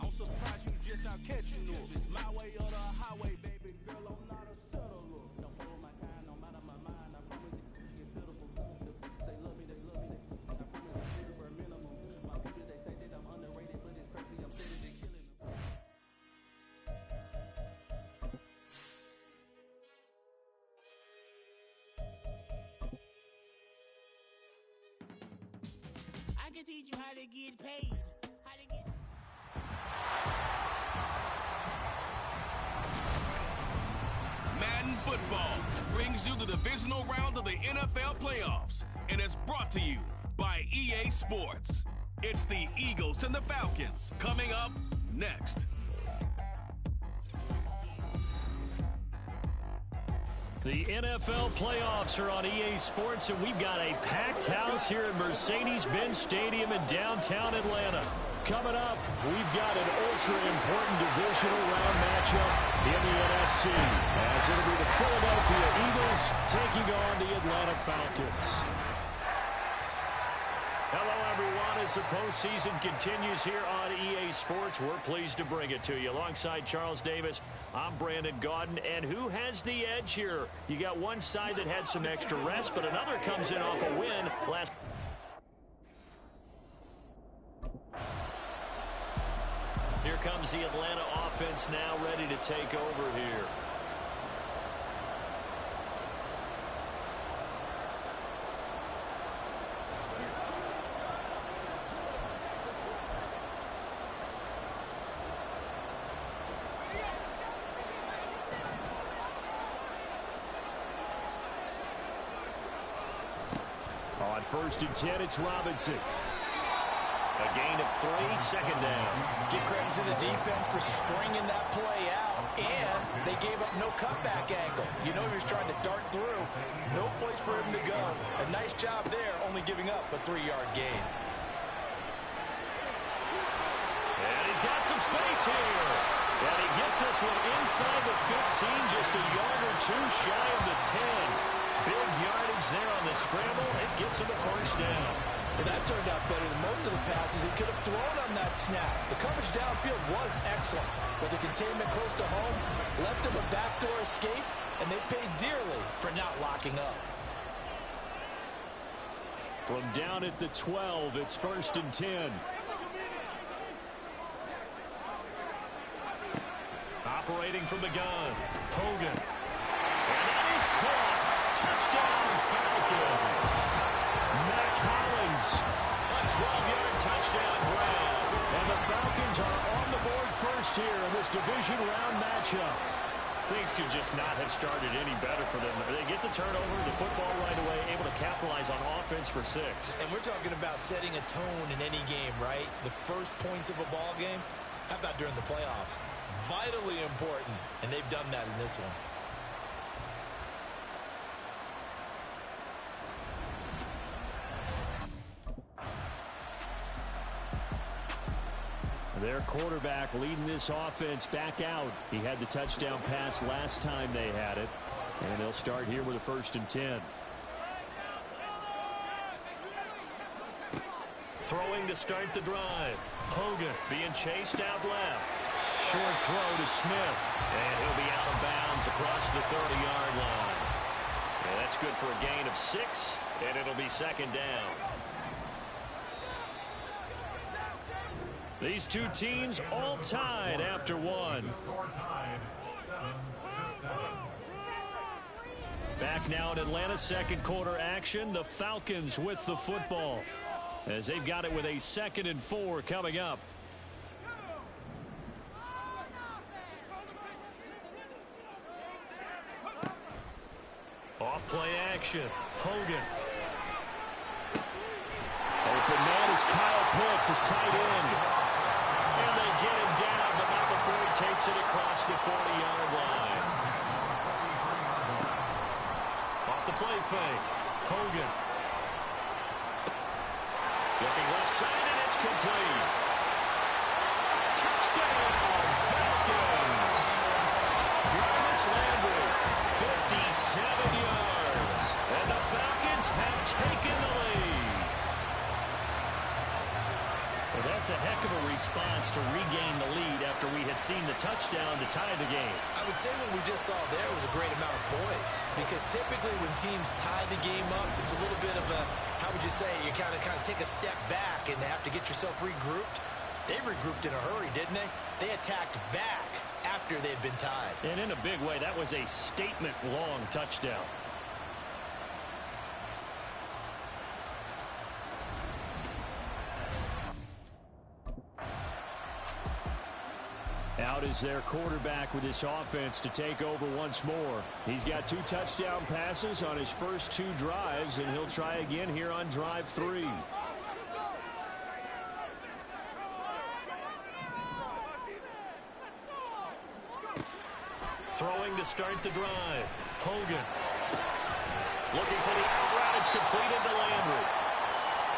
I'm surprised you just now catching up. It's my way or the highway, baby girl, I'm not a settler. Don't follow my kind, no matter my mind, I promise it get pitiful. They love me, I promise I do the bare minimum. My people, they say that I'm underrated, but it's crazy, I'm steady to killing them. I can teach you how to get paid. Madden Football brings you the divisional round of the NFL playoffs, and it's brought to you by EA Sports. It's the Eagles and the Falcons coming up next. The NFL playoffs are on EA Sports, and we've got a packed house here at Mercedes-Benz Stadium in downtown Atlanta. Coming up, we've got an ultra-important divisional round matchup in the NFC, as it'll be the Philadelphia Eagles taking on the Atlanta Falcons. Hello, everyone. As the postseason continues here on EA Sports, we're pleased to bring it to you. Alongside Charles Davis, I'm Brandon Gaudin. And who has the edge here? You got one side that had some extra rest, but another comes in off a win last. Here comes the Atlanta offense now ready to take over here. On 1st and 10, it's Robinson. A gain of 3, second down. Give credit to the defense for stringing that play out, and they gave up no cutback angle. You know he was trying to dart through. No place for him to go. A nice job there, only giving up a 3-yard gain. And he's got some space here. And he gets this one inside the 15, just a yard or two shy of the 10. Big yardage there on the scramble. It gets him a first down. Well, that turned out better than most of the passes he could have thrown on that snap. The coverage downfield was excellent, but the containment close to home left him a backdoor escape, and they paid dearly for not locking up. From down at the 12, it's 1st and 10. Operating from the gun, Hogan. And that is caught. Touchdown, Falcons. Mac Hollins, a 12-yard touchdown grab. And the Falcons are on the board first here in this division round matchup. Things could just not have started any better for them. They get the the turnover, the football right away, able to capitalize on offense for 6. And we're talking about setting a tone in any game, right? The first points of a ball game. How about during the playoffs? Vitally important, and they've done that in this one. Their quarterback leading this offense back out. He had the touchdown pass last time they had it. And they'll start here with a 1st and 10. Throwing to start the drive. Hogan being chased out left. Short throw to Smith. And he'll be out of bounds across the 30-yard line. And that's good for a gain of 6. And it'll be 2nd down. These two teams all tied after 1. Back now at Atlanta, 2nd quarter action. The Falcons with the football as they've got it with a 2nd and 4 coming up. Off play action. Hogan. Open man is Kyle Pitts, his tight end. And they get him down, but not before he takes it across the 40-yard line. Off the play fake. Hogan. Looking left side, and it's complete. Touchdown, Falcons. Jarvis Landry, 57 yards. And the Falcons have taken the lead. Well, that's a heck of a response to regain the lead after we had seen the touchdown to tie the game. I would say what we just saw there was a great amount of poise, because typically when teams tie the game up, it's a little bit of a, how would you say, you kind of take a step back and have to get yourself regrouped. They regrouped in a hurry, didn't they? They attacked back after they'd been tied. And in a big way, that was a statement-long touchdown. Out is their quarterback with this offense to take over once more. He's got 2 touchdown passes on his first 2 drives, and he'll try again here on drive 3. Throwing to start the drive. Hogan. Looking for the out route. It's completed to Landry.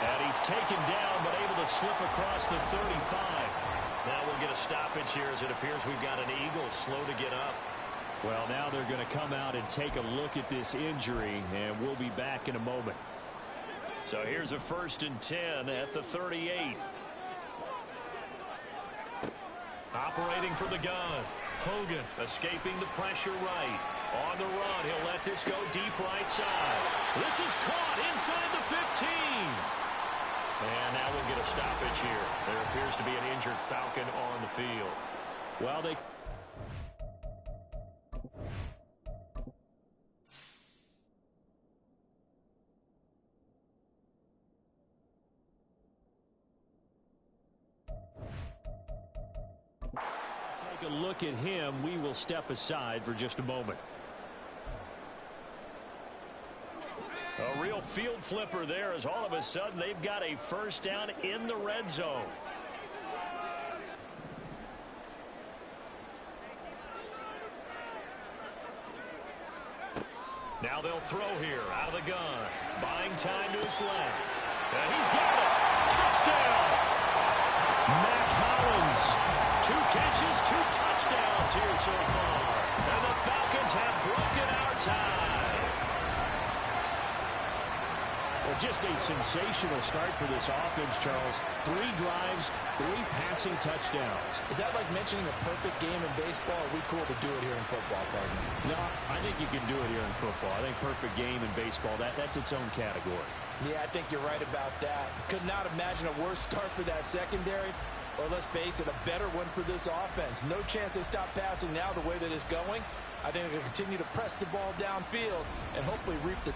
And he's taken down, but able to slip across the 35. Now we'll get a stoppage here as it appears we've got an Eagle slow to get up. Well, now they're going to come out and take a look at this injury, and we'll be back in a moment. So here's a 1st and 10 at the 38. Operating for the gun. Hogan escaping the pressure right. On the run, he'll let this go deep right side. This is caught inside the 15. And now we'll get a stoppage here. There appears to be an injured Falcon on the field. Well, they... Take a look at him. We will step aside for just a moment. A real field flipper there as all of a sudden they've got a 1st down in the red zone. Now they'll throw here out of the gun. Buying time to his left. And he's got it. Touchdown. Mac Hollins. 2 catches, 2 touchdowns here so far. And the Falcons have broken our tie. Well, just a sensational start for this offense, Charles. 3 drives, 3 passing touchdowns. Is that like mentioning a perfect game in baseball? Or are we cool to do it here in football, partner? No, I think you can do it here in football. I think perfect game in baseball, that's its own category. Yeah, I think you're right about that. Could not imagine a worse start for that secondary. Or let's face it, a better one for this offense. No chance they stop passing now the way that it's going. I think they're going to continue to press the ball downfield and hopefully reap the...